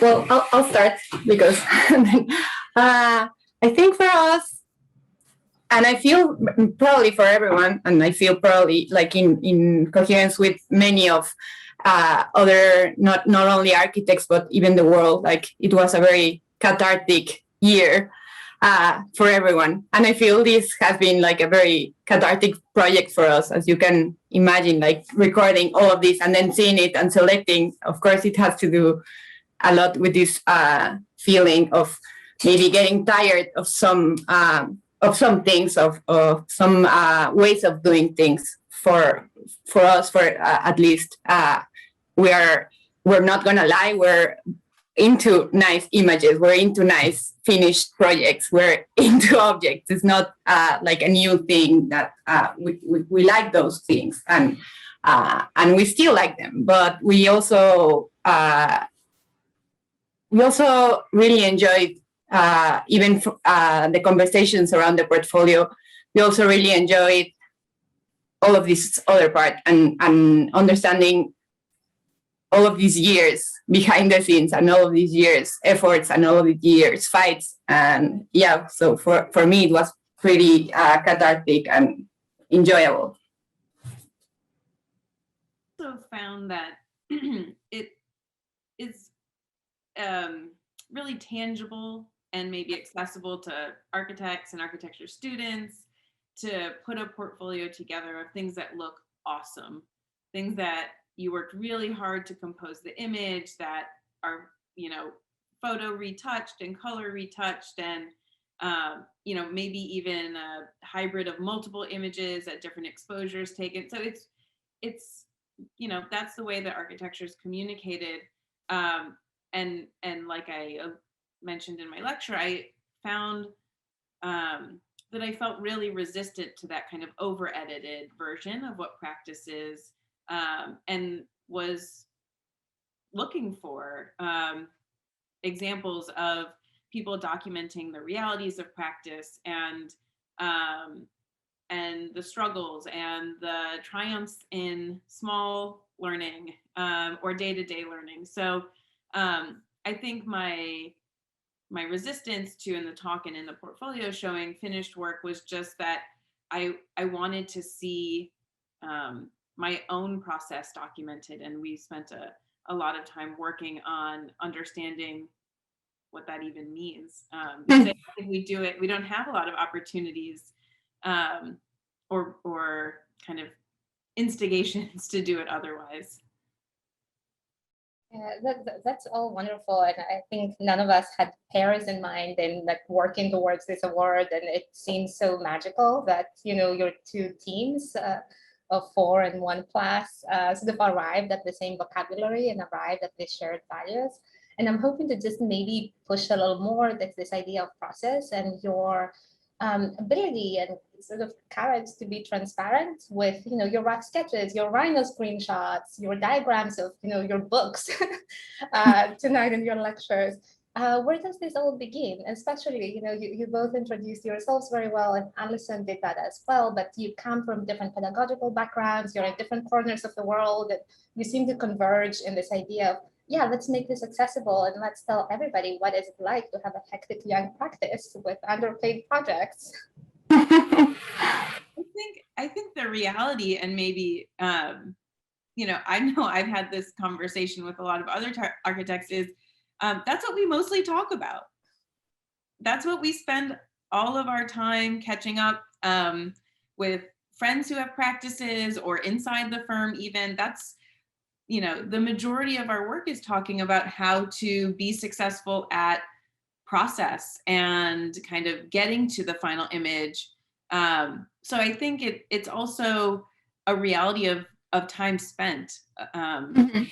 Speaker 4: Well, I'll start because I think for us, and I feel probably for everyone, and I feel probably like in coherence with many of other, not only architects, but even the world, like it was a very cathartic year for everyone. And I feel this has been like a very cathartic project for us, as you can imagine, like recording all of this and then seeing it and selecting. Of course, it has to do a lot with this feeling of maybe getting tired of some things, of some ways of doing things. For us, at least, we're not gonna lie, we're into nice images, we're into nice finished projects, we're into objects. It's not like a new thing that we like those things, and we still like them, but we also really enjoyed even the conversations around the portfolio. We also really enjoyed all of this other part and understanding all of these years behind the scenes and all of these years efforts and all of these years fights. And yeah, so for me, it was pretty cathartic and enjoyable.
Speaker 3: Also found that it is really tangible and maybe accessible to architects and architecture students to put a portfolio together of things that look awesome, things that you worked really hard to compose the image, that are, you know, photo retouched and color retouched, and you know, maybe even a hybrid of multiple images at different exposures taken. So it's you know, that's the way that architecture is communicated. And like I mentioned in my lecture, I found that I felt really resistant to that kind of over-edited version of what practice is, and was looking for examples of people documenting the realities of practice and the struggles and the triumphs in small learning or day-to-day learning. So I think my resistance to, in the talk and in the portfolio showing finished work, was just that I wanted to see my own process documented, and we spent a lot of time working on understanding what that even means. If we do it, we don't have a lot of opportunities or kind of instigations to do it otherwise.
Speaker 8: Yeah, that's all wonderful, and I think none of us had Paris in mind and like working towards this award, and it seems so magical that, you know, your two teams of 4 and 1 class sort of arrived at the same vocabulary and arrived at these shared values. And I'm hoping to just maybe push a little more this idea of process and your ability and sort of courage to be transparent with, you know, your rough sketches, your Rhino screenshots, your diagrams of, you know, your books tonight in your lectures. Where does this all begin? Especially, you know, you both introduced yourselves very well, and Alison did that as well, but you come from different pedagogical backgrounds, you're in different corners of the world, and you seem to converge in this idea of, yeah, let's make this accessible and let's tell everybody what it's like to have a hectic young practice with underpaid projects.
Speaker 3: I think the reality, and maybe, you know I've had this conversation with a lot of other architects, is that's what we mostly talk about. That's what we spend all of our time catching up with friends who have practices or inside the firm even. That's, you know, the majority of our work is talking about how to be successful at process and kind of getting to the final image. So I think it's also a reality of time spent and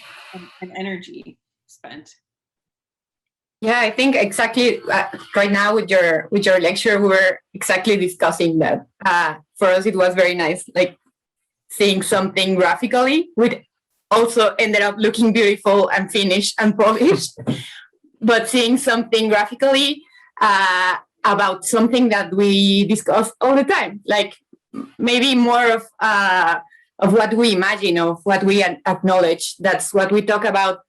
Speaker 3: energy spent.
Speaker 4: Yeah, I think exactly right now with your lecture, we were exactly discussing that. For us, it was very nice, like seeing something graphically, which also ended up looking beautiful and finished and polished. But seeing something graphically about something that we discuss all the time, like maybe more of what we imagine, of what we acknowledge. That's what we talk about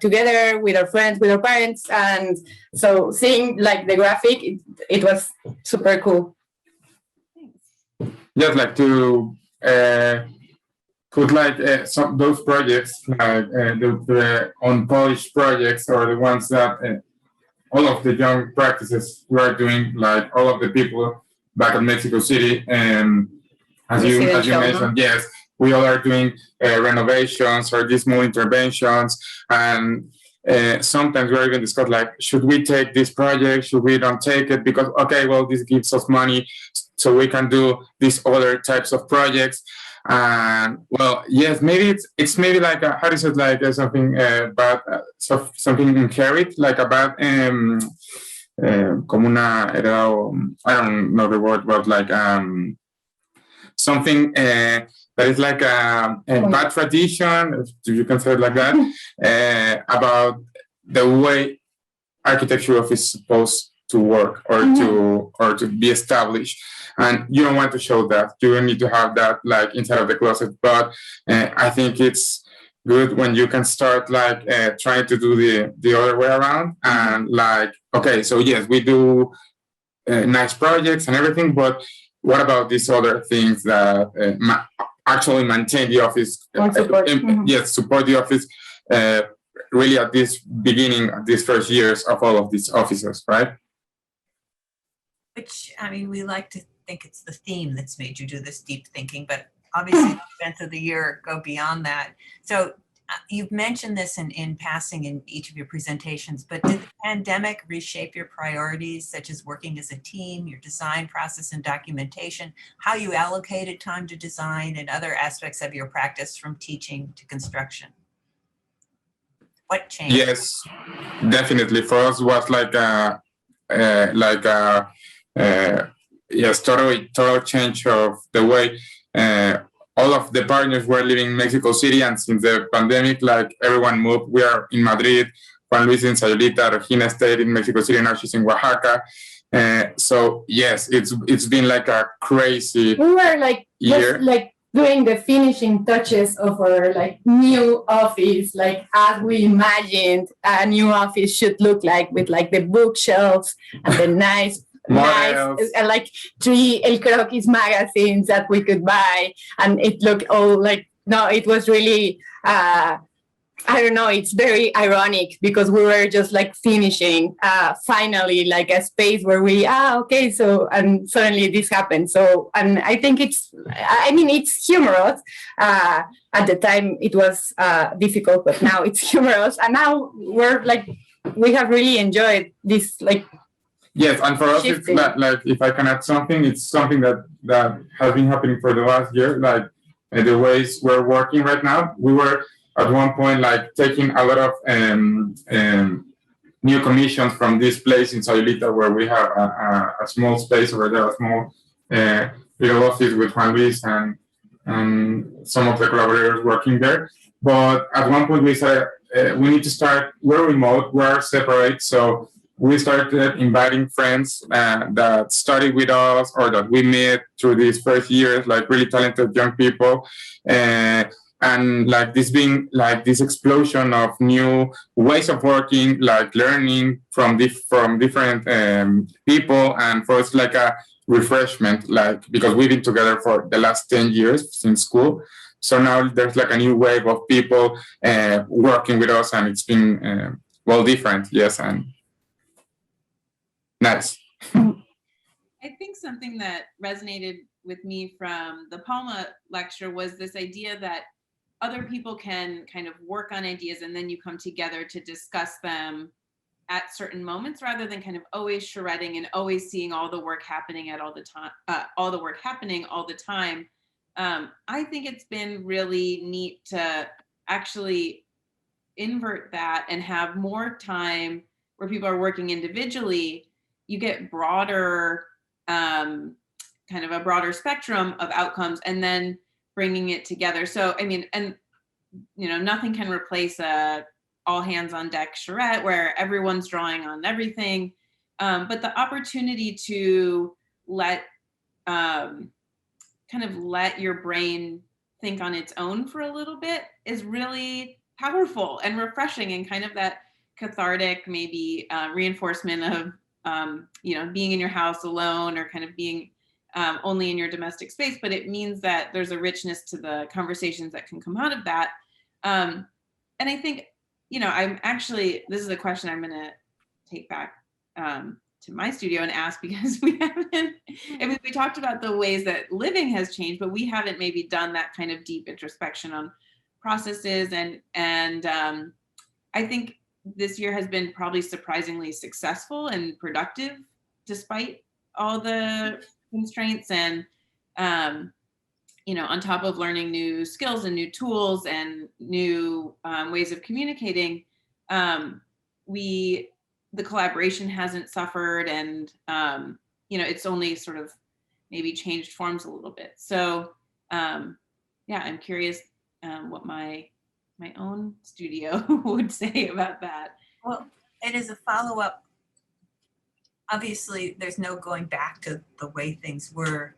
Speaker 4: together with our friends, with our parents. And so seeing like the graphic, it was super cool.
Speaker 6: Just like to put like some those projects, like the unpolished projects, or the ones that all of the young practices we are doing, like all of the people back in Mexico City, and as you mentioned, yes, we all are doing renovations or these small interventions, and sometimes we're even discuss like, should we take this project? Should we don't take it? Because okay, well, this gives us money, so we can do these other types of projects. And well, yes, maybe it's maybe like how is it, like something bad, something inherent, like a bad como una I don't know the word, but like something that is like a bad tradition, if you can say it like that, about the way architecture is supposed to work or to be established. And you don't want to show that. You don't need to have that like inside of the closet. But I think it's good when you can start like trying to do the other way around, and like, okay, so yes, we do nice projects and everything, but what about these other things that actually maintain the office? Yes, support the office really at this beginning, these first years of all of these offices, right?
Speaker 1: Which, I mean, we like to think it's the theme that's made you do this deep thinking, but obviously the events of the year go beyond that. So you've mentioned this in passing in each of your presentations, but did the pandemic reshape your priorities, such as working as a team, your design process and documentation, how you allocated time to design, and other aspects of your practice from teaching to construction? What changed?
Speaker 6: Yes, definitely. For us, was like yes, total change of the way all of the partners were living in Mexico City, and since the pandemic, like everyone moved. We are in Madrid, Juan Luis in Sayulita, Regina stayed in Mexico City, now she's in Oaxaca. So yes, it's been like a crazy.
Speaker 4: We were like
Speaker 6: year.
Speaker 4: Just like doing the finishing touches of our like new office, like as we imagined a new office should look like, with like the bookshelves and the nice like 3 El Croquis magazines that we could buy, and it looked all like, no, it was really I don't know, it's very ironic because we were just like finishing finally like a space where we okay, so, and suddenly this happened. So, and I think it's humorous. At the time it was difficult, but now it's humorous, and now we're like, we have really enjoyed this like.
Speaker 6: Yes, and for us,
Speaker 4: shifting.
Speaker 6: It's like, if I can add something, it's something that has been happening for the last year. Like the ways we're working right now, we were at one point like taking a lot of new commissions from this place in Sayulita, where we have a small space over there, a small little office with Juan Luis and some of the collaborators working there. But at one point we said we need to start. We're remote, we're separate, so we started inviting friends that studied with us or that we met through these first years, like really talented young people. And like this being like this explosion of new ways of working, like learning from different people. And for us, like a refreshment, like, because we've been together for the last 10 years since school. So now there's like a new wave of people working with us, and it's been well different. Yes, and nice.
Speaker 3: I think something that resonated with me from the Palma lecture was this idea that other people can kind of work on ideas and then you come together to discuss them at certain moments rather than kind of always shredding and always seeing all the work happening at all the time, all the work happening all the time. I think it's been really neat to actually invert that and have more time where people are working individually. You get broader, kind of a broader spectrum of outcomes and then bringing it together. So, I mean, and, you know, nothing can replace a all hands on deck charrette where everyone's drawing on everything. But the opportunity to let, kind of let your brain think on its own for a little bit is really powerful and refreshing, and kind of that cathartic, maybe reinforcement of, you know, being in your house alone or kind of being only in your domestic space, but it means that there's a richness to the conversations that can come out of that. And I think, you know, I'm actually, this is a question I'm going to take back to my studio and ask, because we haven't, I mean, we talked about the ways that living has changed, but we haven't maybe done that kind of deep introspection on processes. And I think this year has been probably surprisingly successful and productive despite all the constraints, and you know, on top of learning new skills and new tools and new ways of communicating, the collaboration hasn't suffered, and you know, it's only sort of maybe changed forms a little bit. So yeah, I'm curious what my own studio would say about that.
Speaker 1: Well, it is a follow-up. Obviously, there's no going back to the way things were.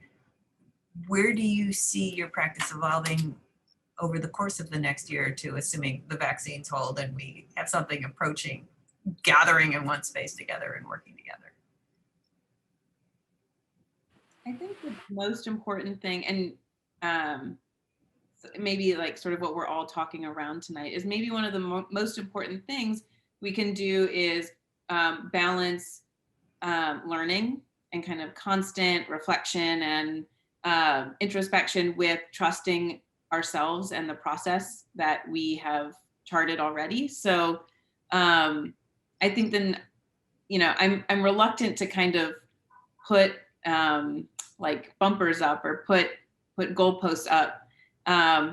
Speaker 1: Where do you see your practice evolving over the course of the next year or two, assuming the vaccines hold and we have something approaching gathering in one space together and working together?
Speaker 3: I think the most important thing, and maybe like sort of what we're all talking around tonight, is maybe one of the most important things we can do is balance learning and kind of constant reflection and introspection with trusting ourselves and the process that we have charted already. So I think then, you know, I'm reluctant to kind of put like bumpers up or put goalposts up,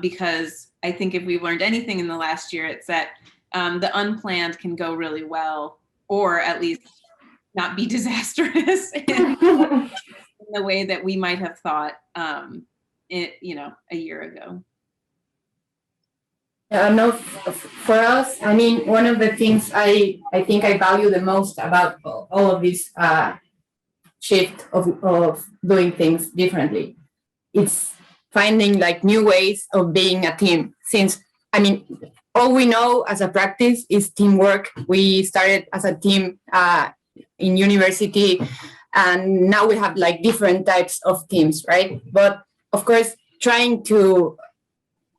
Speaker 3: because I think if we've learned anything in the last year, it's that the unplanned can go really well, or at least not be disastrous in the way that we might have thought, you know, a year ago.
Speaker 4: No, for us, I mean, one of the things I think I value the most about all of this shift of doing things differently, it's finding like new ways of being a team. Since, I mean, all we know as a practice is teamwork. We started as a team in university, and now we have like different types of teams, right? But of course, trying to,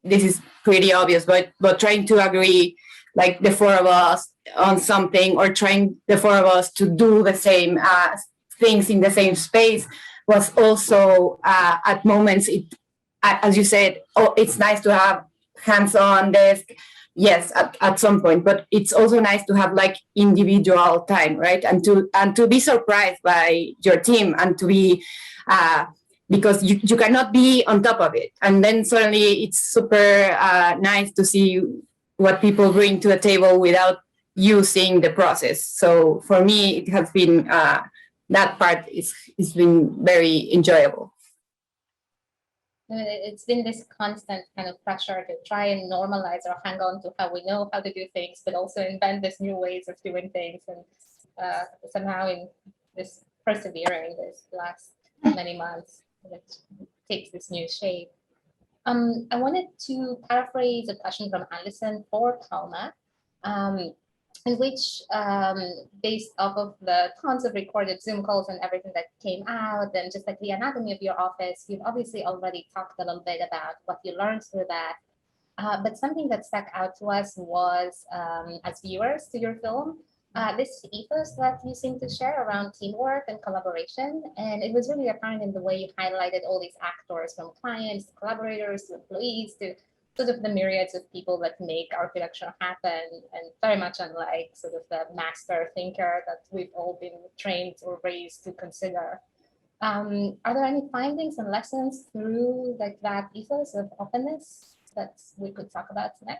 Speaker 4: this is pretty obvious, but trying to agree, like the four of us on something, or trying the four of us to do the same things in the same space was also at moments, as you said, it's nice to have hands-on desk, yes, at some point, but it's also nice to have like individual time, right? And to be surprised by your team, and to be because you cannot be on top of it, and then suddenly it's super nice to see what people bring to the table without you seeing the process. So for me, it has been that part it's been very enjoyable.
Speaker 8: It's been this constant kind of pressure to try and normalize or hang on to how we know how to do things, but also invent these new ways of doing things, and somehow in this persevering this last many months, it takes this new shape. I wanted to paraphrase a question from Alison for Palma, in which, based off of the tons of recorded Zoom calls and everything that came out, and just like the anatomy of your office, you've obviously already talked a little bit about what you learned through that. But something that stuck out to us was, as viewers to your film, this ethos that you seem to share around teamwork and collaboration. And it was really apparent in the way you highlighted all these actors, from clients, to collaborators, to employees, to sort of the myriads of people that make architecture happen, and very much unlike sort of the master thinker that we've all been trained or raised to consider. Are there any findings and lessons through like that ethos of openness that we could talk about tonight?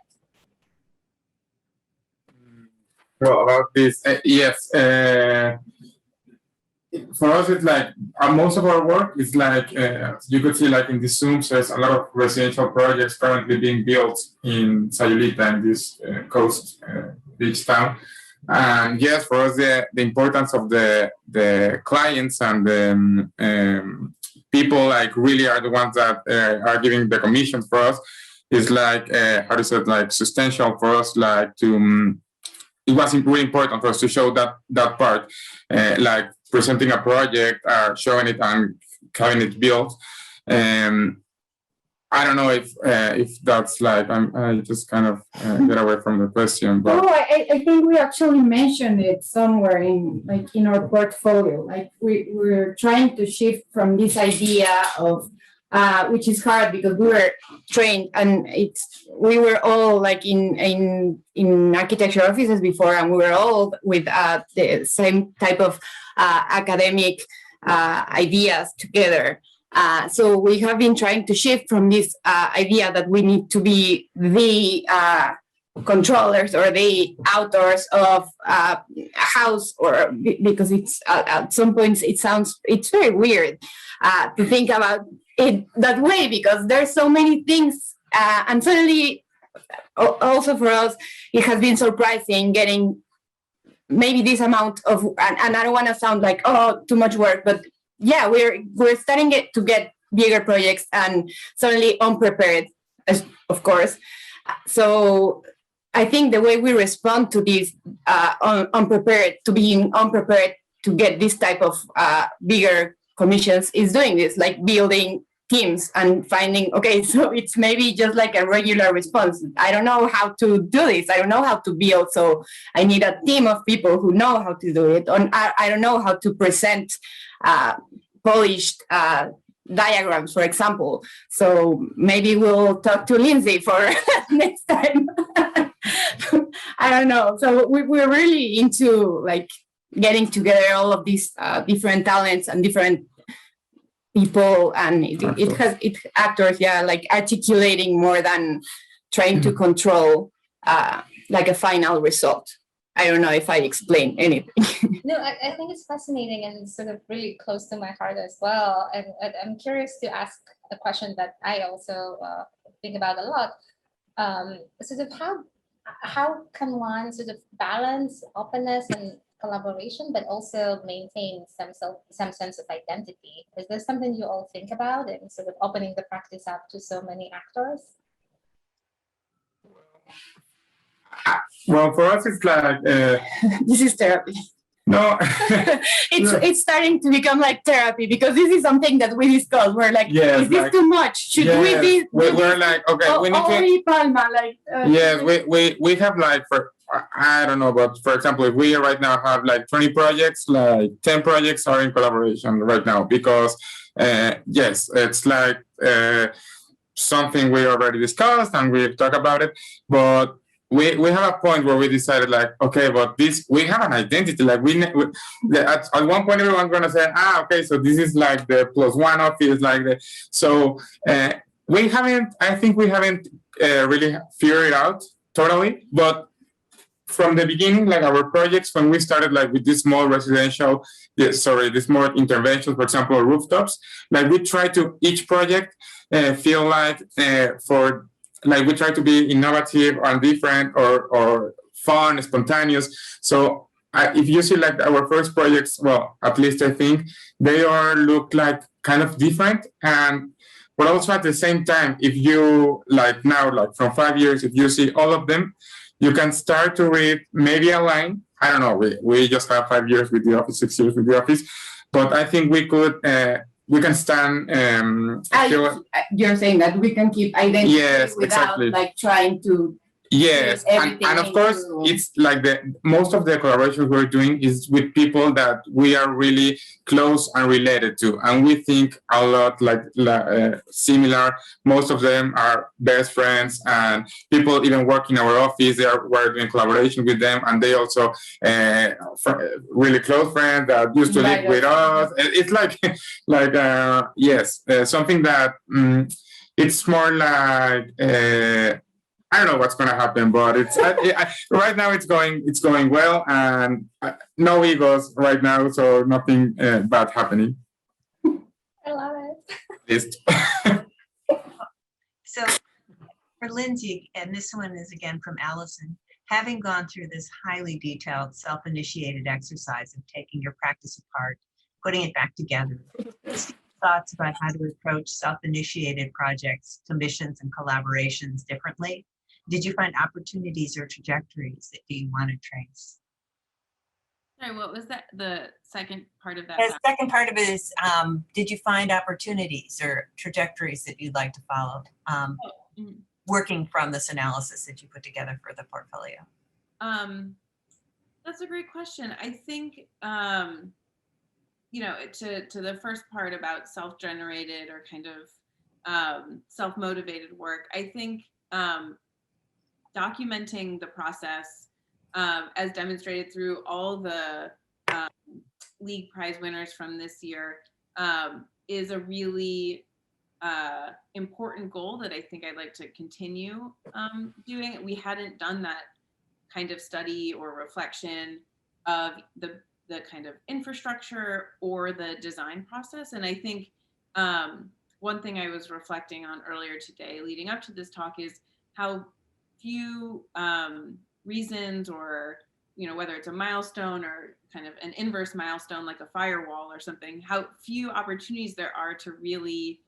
Speaker 6: Well, about this, yes. For us, it's like most of our work is like you could see, like in the Zooms, there's a lot of residential projects currently being built in Sayulita, in this coast beach town. And yes, for us, the importance of the clients and the people like really are the ones that are giving the commissions for us. Is like how to say it, like substantial for us, like to. It was really important for us to show that part, like presenting a project, showing it and having it built. I don't know if that's like I just kind of get away from the question. But
Speaker 9: no, I think we actually mentioned it somewhere in our portfolio. Like we're trying to shift from this idea of which is hard because we were trained and we were all like in architecture offices before, and we were all with the same type of academic ideas together. So we have been trying to shift from this idea that we need to be the controllers or the authors of a house, or because it's at some points it's very weird to think about it that way, because there's so many things, and suddenly also for us it has been surprising getting maybe this amount of, and I don't want to sound like too much work, but yeah, we're starting to get bigger projects and suddenly unprepared, of course. So I think the way we respond to this being unprepared to get this type of bigger commissions is doing this, like building teams and finding, okay, so it's maybe just like a regular response. I don't know how to do this. I don't know how to build. So I need a team of people who know how to do it. I don't know how to present polished diagrams, for example. So maybe we'll talk to Lindsay for next time. I don't know. So we're really into like getting together all of these different talents and different people, and it has actors, yeah, like articulating more than trying to control like a final result. I don't know if I explained anything.
Speaker 8: No, I think it's fascinating and sort of really close to my heart as well. And I'm curious to ask a question that I also think about a lot. Sort of how can one sort of balance openness and collaboration, but also maintain some sense of identity? Is there something you all think about in sort of opening the practice up to so many actors?
Speaker 6: well, for us, it's like
Speaker 9: This is therapy.
Speaker 6: no.
Speaker 9: It's starting to become like therapy, because this is something that we discussed. We're like,
Speaker 6: Yes,
Speaker 9: is this
Speaker 6: like-
Speaker 9: too much? Should we be?
Speaker 6: We're like, okay, we need to.
Speaker 9: Only Palma, like.
Speaker 6: Yes, we have like, for I don't know, but for example, if we right now have like 20 projects, like 10 projects are in collaboration right now, because yes, it's like something we already discussed and we've talked about it, but we have a point where we decided like, okay, but we have an identity, like at one point everyone's gonna say, okay, so this is like the +1 office, like so I think we haven't really figured it out totally, but from the beginning, like our projects, when we started like with this small residential, this more interventions, for example, rooftops, like we try to each project feel like we try to be innovative and different or fun, spontaneous. So if you see like our first projects, well, at least I think they all look like kind of different, but also at the same time, if you like now, like from 5 years, if you see all of them, you can start to read maybe a line. I don't know, we just have 5 years with the office, 6 years with the office, but I think we can stand.
Speaker 9: You're saying that we can keep identity
Speaker 6: Yes,
Speaker 9: without
Speaker 6: exactly.
Speaker 9: like trying to
Speaker 6: Yes, and of course, it's like most of the collaborations we're doing is with people that we are really close and related to, and we think a lot like similar. Most of them are best friends, and people even work in our office. We're doing collaboration with them, and they also really close friends that used to live with us. It's like yes, something that it's more like. I don't know what's going to happen, but it's right now it's going well, and no egos right now, so nothing bad happening.
Speaker 8: I love it.
Speaker 1: So for Lindsay, and this one is again from Allison, having gone through this highly detailed self-initiated exercise of taking your practice apart, putting it back together, thoughts about how to approach self-initiated projects, commissions, and collaborations differently? Did you find opportunities or trajectories that you want to trace?
Speaker 10: Sorry, what was that? The second part of that?
Speaker 1: The second part of it is, did you find opportunities or trajectories that you'd like to follow working from this analysis that you put together for the portfolio?
Speaker 10: That's a great question. I think, you know, to the first part about self-generated or kind of self-motivated work, I think documenting the process as demonstrated through all the League Prize winners from this year is a really important goal that I think I'd like to continue doing. We hadn't done that kind of study or reflection of the kind of infrastructure or the design process. And I think one thing I was reflecting on earlier today leading up to this talk is how few reasons, or whether it's a milestone or kind of an inverse milestone like a firewall or something, how few opportunities there are to really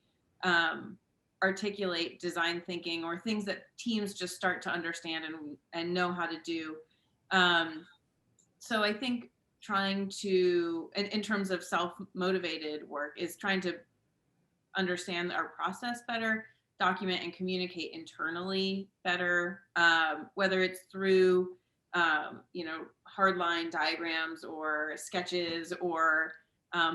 Speaker 10: articulate design thinking or things that teams just start to understand and know how to do. So I think trying to, in terms of self-motivated work, is trying to understand our process better, document and communicate internally better, whether it's through hardline diagrams or sketches or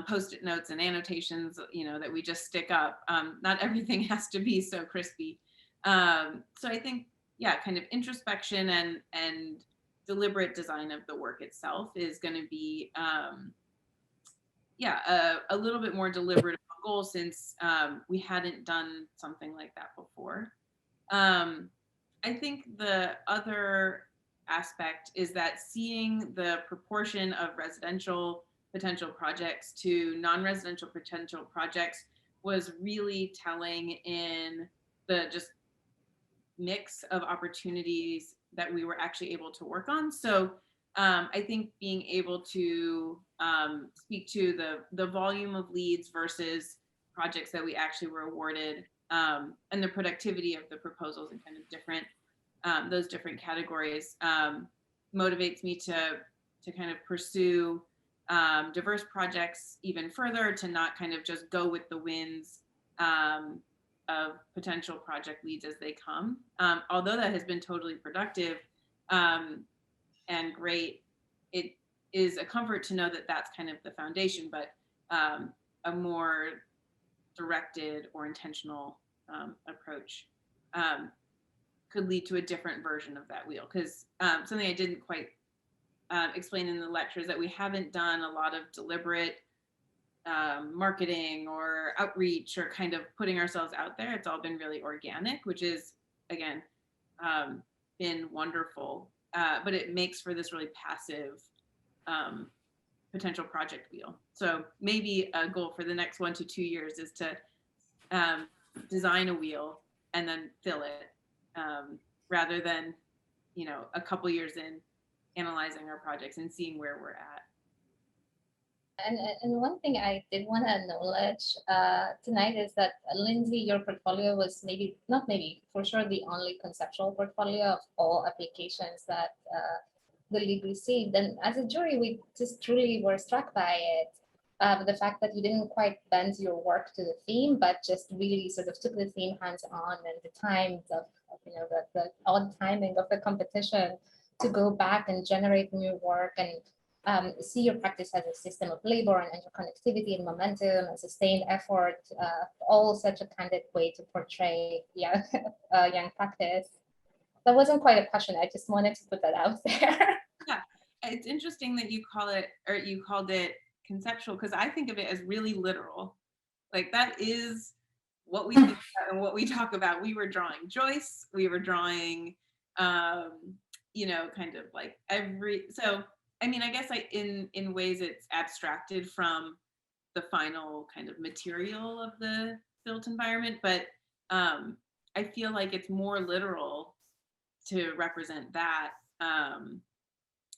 Speaker 10: post-it notes and annotations that we just stick up. Not everything has to be so crispy. So I think, yeah, kind of introspection and deliberate design of the work itself is going to be a little bit more deliberate of a goal, since we hadn't done something like that before. I think the other aspect is that seeing the proportion of residential potential projects to non-residential potential projects was really telling in the just mix of opportunities that we were actually able to work on. So I think being able to speak to the volume of leads versus projects that we actually were awarded, and the productivity of the proposals in kind of different those different categories motivates me to kind of pursue diverse projects even further, to not kind of just go with the winds of potential project leads as they come. Although that has been totally productive and great, it is a comfort to know that that's kind of the foundation, but a more directed or intentional approach could lead to a different version of that wheel. Because something I didn't quite explain in the lecture is that we haven't done a lot of deliberate marketing or outreach or kind of putting ourselves out there. It's all been really organic, which is, again, been wonderful, but it makes for this really passive potential project wheel. So maybe a goal for the next 1 to 2 years is to design a wheel and then fill it, rather than, a couple years in analyzing our projects and seeing where we're at.
Speaker 8: And one thing I did want to acknowledge tonight is that, Lindsay, your portfolio was not maybe, for sure, the only conceptual portfolio of all applications that the League received. And as a jury, we just truly were struck by it. The fact that you didn't quite bend your work to the theme, but just really sort of took the theme hands-on, and the time of the odd timing of the competition to go back and generate new work and see your practice as a system of labor and interconnectivity and momentum and sustained effort, all such a candid way to portray young practice. That wasn't quite a question. I just wanted to put that out there.
Speaker 10: Yeah, it's interesting that you called it conceptual, because I think of it as really literal. Like that is what we think about and what we talk about. We were drawing Joyce, we were drawing, kind of like so, I mean, I guess in ways it's abstracted from the final kind of material of the built environment, but I feel like it's more literal to represent that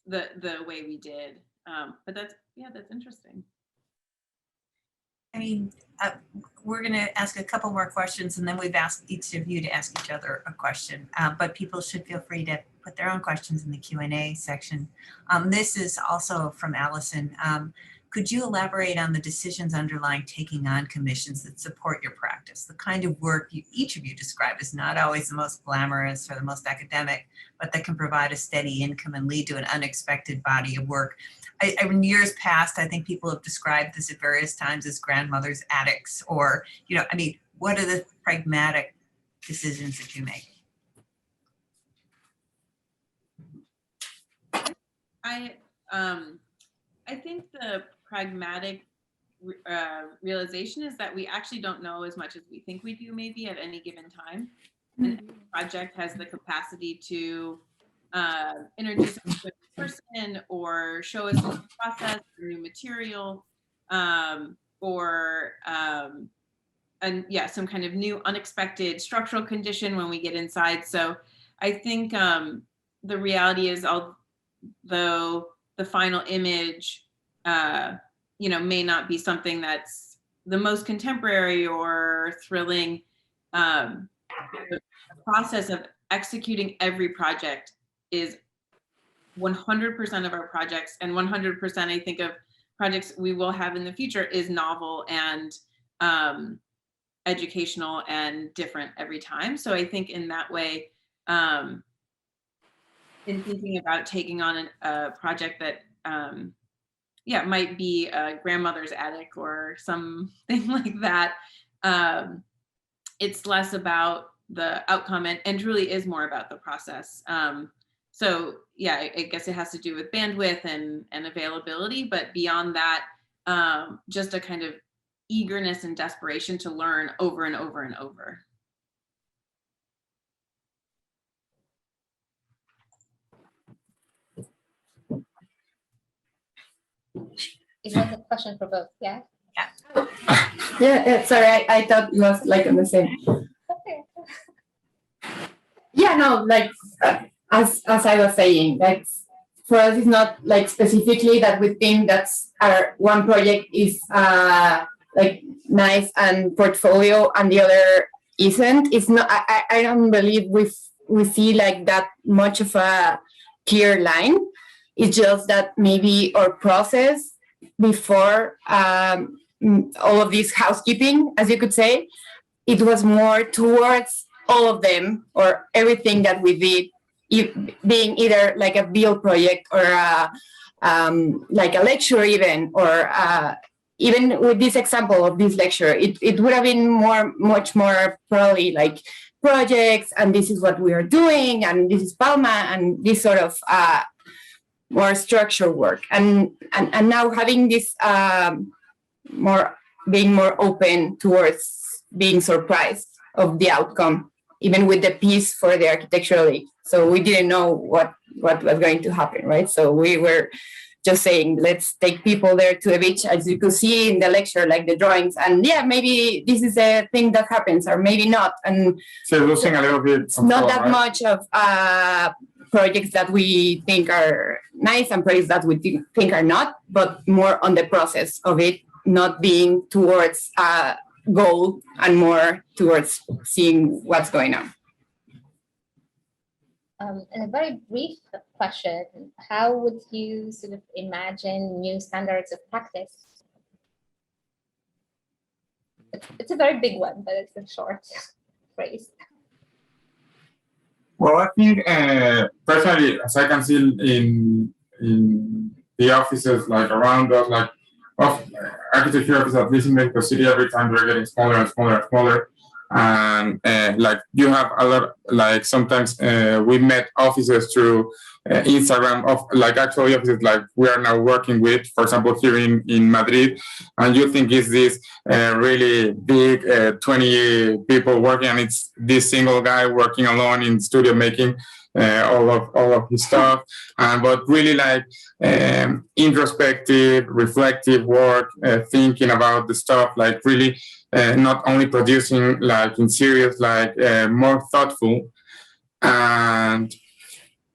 Speaker 10: the way we did. But that's interesting.
Speaker 1: I mean, we're going to ask a couple more questions, and then we've asked each of you to ask each other a question. But people should feel free to put their own questions in the Q&A section. This is also from Allison. Could you elaborate on the decisions underlying taking on commissions that support your practice? The kind of work each of you describe is not always the most glamorous or the most academic, but that can provide a steady income and lead to an unexpected body of work. In years past, I think people have described this at various times as grandmother's attics, or, what are the pragmatic decisions that you make?
Speaker 10: I think the pragmatic realization is that we actually don't know as much as we think we do maybe at any given time. And every project has the capacity to introduce a new person or show us a new process or new material, or some kind of new unexpected structural condition when we get inside. So I think the reality is, although the final image may not be something that's the most contemporary or thrilling, the process of executing every project is 100% of our projects, and 100% I think of projects we will have in the future is novel and educational and different every time. So I think in that way, in thinking about taking on a project that might be a grandmother's attic or something like that, it's less about the outcome and truly is more about the process. So yeah, I guess it has to do with bandwidth and availability, but beyond that, just a kind of eagerness and desperation to learn over and over and over.
Speaker 8: It was a question for both, yeah?
Speaker 9: Yeah, sorry, I thought it was like on the same.
Speaker 8: Okay.
Speaker 9: Yeah, no, like as I was saying, like for us, it's not like specifically that we think that's our one project is like nice and portfolio and the other isn't. It's not. I don't believe we see like that much of a clear line. It's just that maybe our process before all of this housekeeping, as you could say, it was more towards all of them or everything that we did, being either like a build project or like a lecture even, or even with this example of this lecture, it would have been much more probably like projects, and this is what we are doing, and this is Palma, and this sort of more structured work. And now having this being more open towards being surprised of the outcome, even with the piece for the architectural league. So we didn't know what was going to happen, right? So we were just saying, let's take people there to the beach, as you could see in the lecture, like the drawings, and yeah, maybe this is a thing that happens, or maybe not. And
Speaker 6: so losing a little bit.
Speaker 9: It's not that much of projects that we think are nice and projects that we think are not, but more on the process of it, not being towards a goal and more towards seeing what's going on.
Speaker 8: And a very brief question, how would you sort of imagine new standards of practice? It's a very big one, but it's a short phrase.
Speaker 6: Well, I think personally, as I can see in the offices like around us, like of architecture offices, at least in Mexico City, every time they're getting smaller and smaller and smaller. And like you have a lot, like sometimes we met offices through Instagram of like actual offices like we are now working with, for example, here in Madrid, and you think it's this really big 20 people working, and it's this single guy working alone in studio making all of his stuff, but really like introspective, reflective work, thinking about the stuff, like really not only producing like in serious, like more thoughtful. And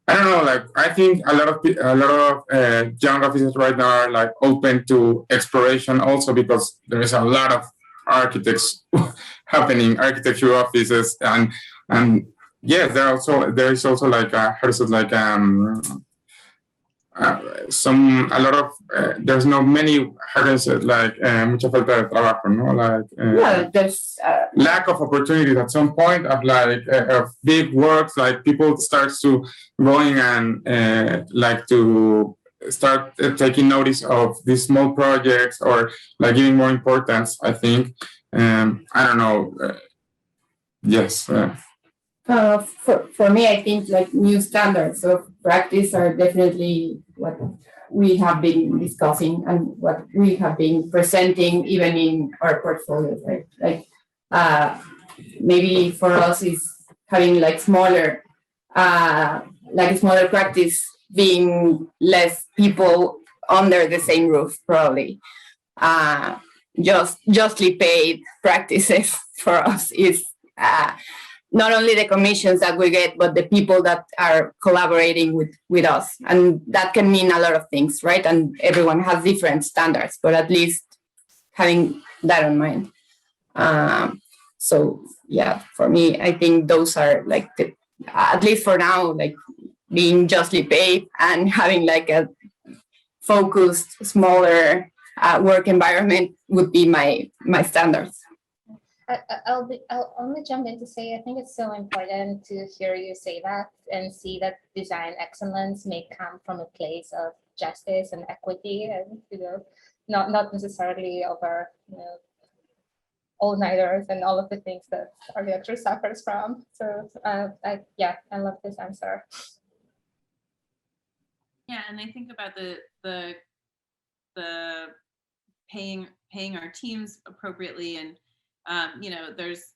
Speaker 6: I don't know, like I think a lot of young officers right now are like open to exploration, also because there is a lot of architects happening, architecture offices, and yes, there is also like how to say, like there's not many, how can I say, like mucha falta de trabajo, no, like
Speaker 9: Yeah, there's
Speaker 6: lack of opportunities at some point of like of big works, like people starts to going and like to start taking notice of these small projects or like giving more importance, I think. I don't know. Yes.
Speaker 9: for me, I think like new standards of practice are definitely what we have been discussing and what we have been presenting even in our portfolios, right? Like maybe for us is having like smaller practice, being less people under the same roof, probably. Justly paid practices for us is not only the commissions that we get, but the people that are collaborating with us. And that can mean a lot of things, right? And everyone has different standards, but at least having that in mind. So yeah, for me, I think those are like, at least for now, like being justly paid and having like a focused, smaller work environment would be my standards.
Speaker 8: I'll only jump in to say I think it's so important to hear you say that and see that design excellence may come from a place of justice and equity, and not necessarily over all-nighters and all of the things that architecture suffers from. So I love this answer.
Speaker 10: Yeah, and I think about the paying our teams appropriately, and there's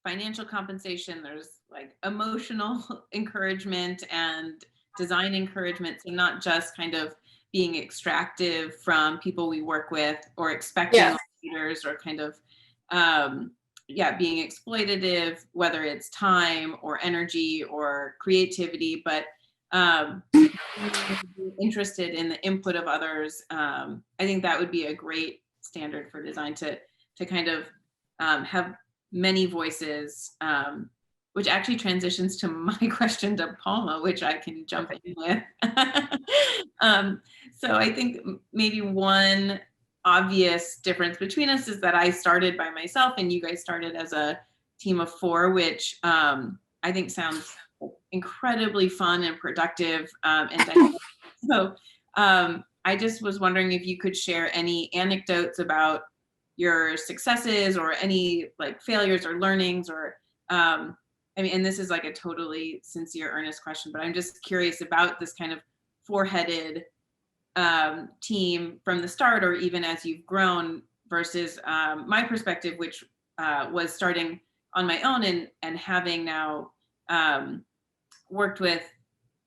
Speaker 10: financial compensation, there's like emotional encouragement and design encouragement. So not just kind of being extractive from people we work with or expecting leaders or kind of being exploitative, whether it's time or energy or creativity, but interested in the input of others. I think that would be a great standard for design to kind of have many voices, which actually transitions to my question to Palma, which I can jump in with. So I think maybe one obvious difference between us is that I started by myself and you guys started as a team of 4, which I think sounds incredibly fun and productive. So I just was wondering if you could share any anecdotes about your successes or any like failures or learnings, or and this is like a totally sincere, earnest question, but I'm just curious about this kind of 4-headed team from the start, or even as you've grown, versus my perspective, which was starting on my own and having now worked with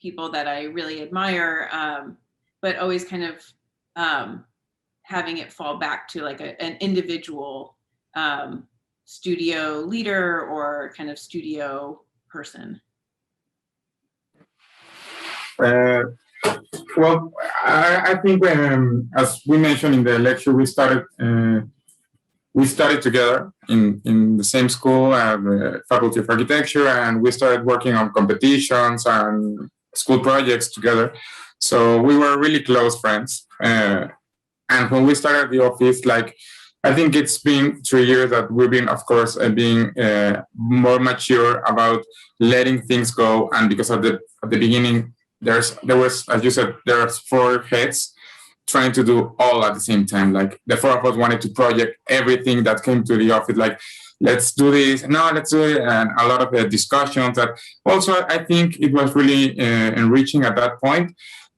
Speaker 10: people that I really admire, but always kind of having it fall back to like an individual studio leader or kind of studio person.
Speaker 6: Well, I think as we mentioned in the lecture, we started together in the same school at the Faculty of Architecture, and we started working on competitions and school projects together. So we were really close friends. And when we started the office, like I think it's been 3 years that we've been, of course, being more mature about letting things go. And because at the beginning, there was, as you said, there's 4 heads trying to do all at the same time. Like the 4 of us wanted to project everything that came to the office, like, let's do this, no, let's do it. And a lot of discussions that also, I think it was really enriching at that point.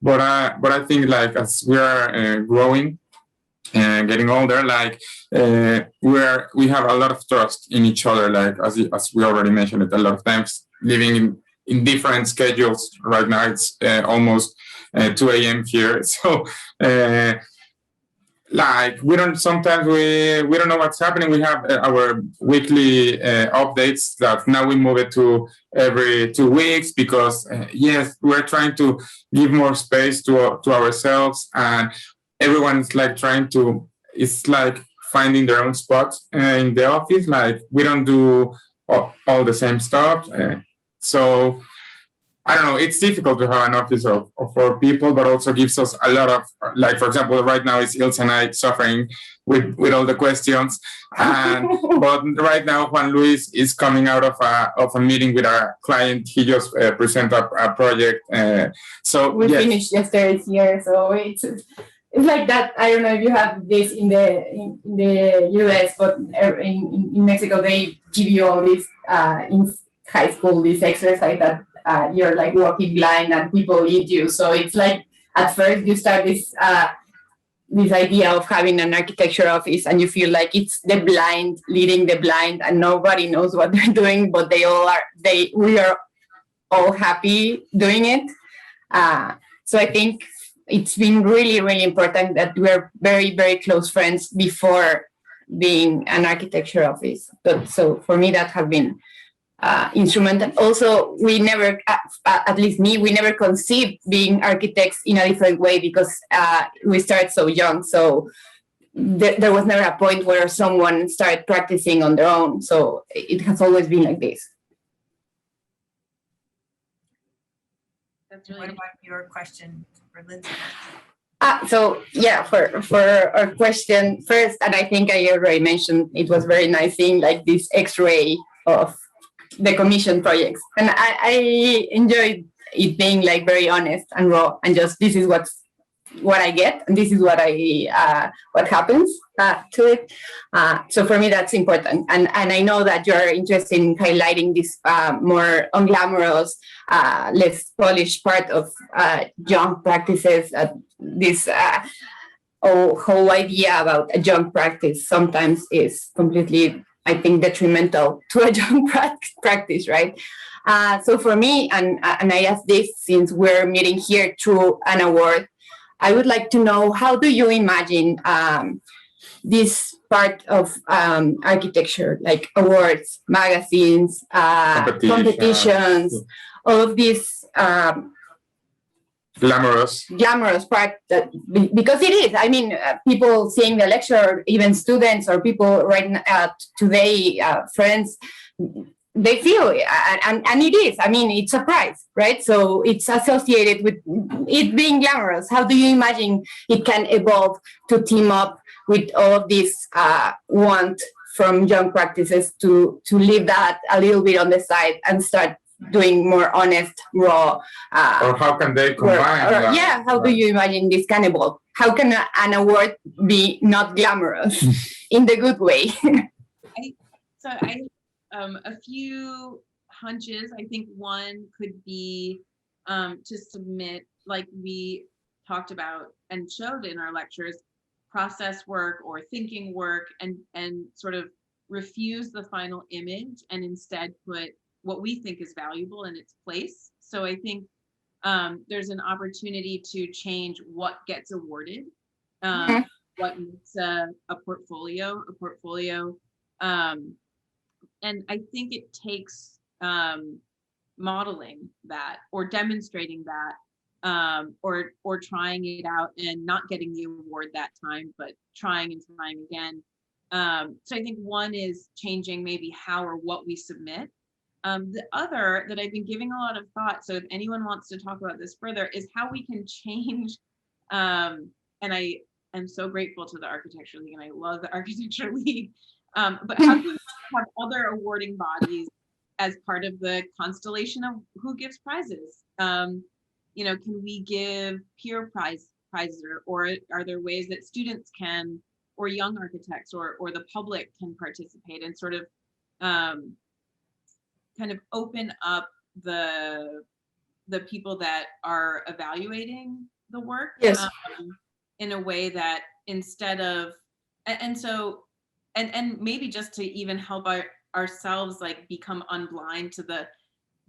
Speaker 6: But I think like as we are growing and getting older, like we have a lot of trust in each other. Like as we already mentioned it a lot of times, living in different schedules. Right now it's almost 2 a.m. here, so like we don't know what's happening. We have our weekly updates that now we move it to every 2 weeks because yes, we're trying to give more space to ourselves, and everyone's like trying to, it's like finding their own spot in the office. Like we don't do all the same stuff, so I don't know, it's difficult to have an office of 4 people, but also gives us a lot of, like, for example, right now it's Ilse and I suffering with all the questions. And, but right now, Juan Luis is coming out of a meeting with a client. He just presented a project. So
Speaker 9: we finished yesterday's year, so it's like that. I don't know if you have this in the US, but in Mexico, they give you all this in high school, this exercise that you're like walking blind and people lead you. So it's like at first you start this idea of having an architecture office and you feel like it's the blind leading the blind and nobody knows what they're doing, but we are all happy doing it. So I think it's been really, really important that we're very, very close friends before being an architecture office. So for me, that has been instrumental. Also, we never, at least me, we never conceived being architects in a different way because we started so young. So there was never a point where someone started practicing on their own. So it has always been like this.
Speaker 10: That's really
Speaker 1: What about your question for Lindsay?
Speaker 9: So yeah, for our question first, and I think I already mentioned, it was very nice seeing like this X-ray of the commission projects, and I enjoyed it being like very honest and raw, and just this is what I get, and this is what happens to it. So for me, that's important, and I know that you're interested in highlighting this more unglamorous, less polished part of young practices. This whole idea about a young practice sometimes is completely, I think, detrimental to a young practice, right? So for me, and I ask this since we're meeting here through an award, I would like to know, how do you imagine this part of architecture, like awards, magazines, competitions, all of these glamorous part, that because it is. I mean, people seeing the lecture, even students or people right today, friends, they feel and it is. I mean, it's a prize, right? So it's associated with it being glamorous. How do you imagine it can evolve to team up with all of this want from young practices to leave that a little bit on the side and start doing more honest, raw,
Speaker 6: or how can they combine?
Speaker 9: How do you imagine this can evolve? How can an award be not glamorous in the good way?
Speaker 10: A few hunches. I think one could be to submit, like we talked about and showed in our lectures, process work or thinking work, and sort of refuse the final image and instead put what we think is valuable in its place. So I think there's an opportunity to change what gets awarded, what makes a portfolio. And I think it takes modeling that or demonstrating that, or trying it out and not getting the award that time, but trying and trying again. So I think one is changing maybe how or what we submit. The other that I've been giving a lot of thought, so if anyone wants to talk about this further, is how we can change, and am so grateful to the Architecture League, and I love the Architecture League. But how can we have other awarding bodies as part of the constellation of who gives prizes? You know, can we give peer prizes, or are there ways that students can, or young architects, or the public can participate and sort of kind of open up the people that are evaluating the work,
Speaker 4: Yes.
Speaker 10: in a way that instead of, and maybe just to even help ourselves like become unblind to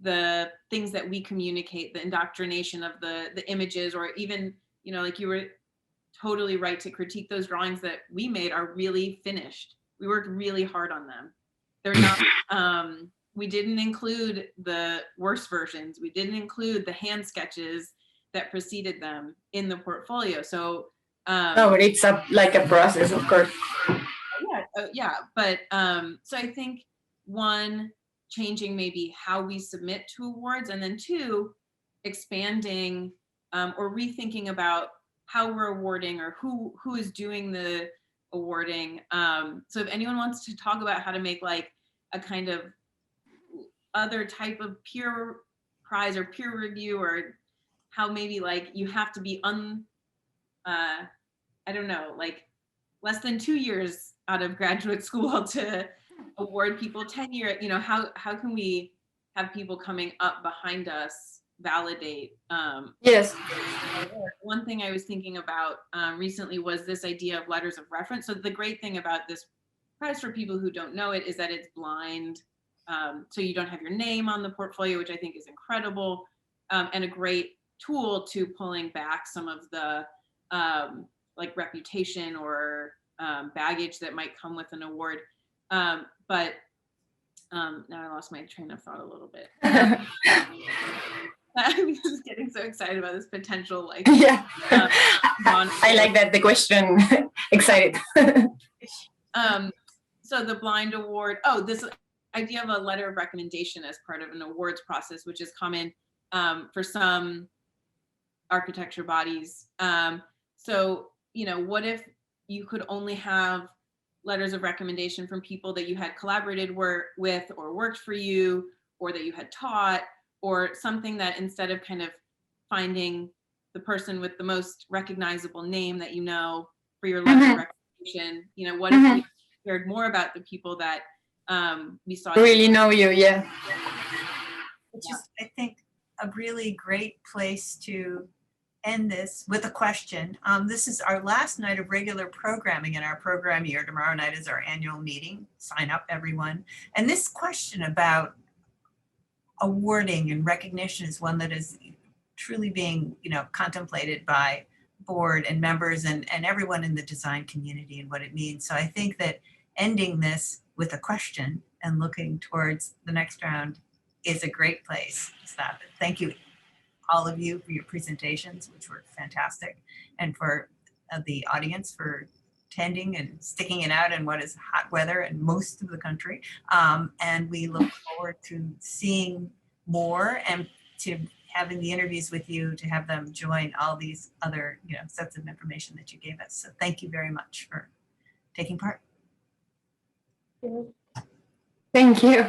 Speaker 10: the things that we communicate, the indoctrination of the images, or even, you know, like you were totally right to critique those drawings that we made are really finished. We worked really hard on them. They're not, we didn't include the worst versions. We didn't include the hand sketches that preceded them in the portfolio. So,
Speaker 4: No, but it's like a process, of course.
Speaker 10: yeah. But so I think one, changing maybe how we submit to awards, and then two, expanding or rethinking about how we're awarding, or who is doing the awarding. So if anyone wants to talk about how to make like a kind of other type of peer prize or peer review, or how maybe like you have to be I don't know, like less than 2 years out of graduate school to award people tenure, you know, how can we have people coming up behind us validate?
Speaker 4: Yes.
Speaker 10: One thing I was thinking about recently was this idea of letters of reference. So the great thing about this prize, for people who don't know it, is that it's blind. So you don't have your name on the portfolio, which I think is incredible, and a great tool to pulling back some of the like reputation or baggage that might come with an award. But now I lost my train of thought a little bit. I'm just getting so excited about this potential, like,
Speaker 4: yeah. I like that, the question. Excited.
Speaker 10: So the blind award, this idea of a letter of recommendation as part of an awards process, which is common for some architecture bodies. So, you know, what if you could only have letters of recommendation from people that you had collaborated with, or worked for you, or that you had taught, or something that, instead of kind of finding the person with the most recognizable name that you know for your letter of recommendation, you know, what if we cared more about the people that we saw
Speaker 4: really know you? Yeah.
Speaker 1: Which is, I think, a really great place to end this with a question. This is our last night of regular programming in our program year. Tomorrow night is our annual meeting. Sign up, everyone. And this question about awarding and recognition is one that is truly being, you know, contemplated by board and members and everyone in the design community, and what it means. So I think that ending this with a question and looking towards the next round is a great place to stop it. Thank you, all of you, for your presentations, which were fantastic, and for the audience for attending and sticking it out in what is hot weather in most of the country. And we look forward to seeing more, and to having the interviews with you, to have them join all these other, you know, sets of information that you gave us. So thank you very much for taking part.
Speaker 4: Thank you.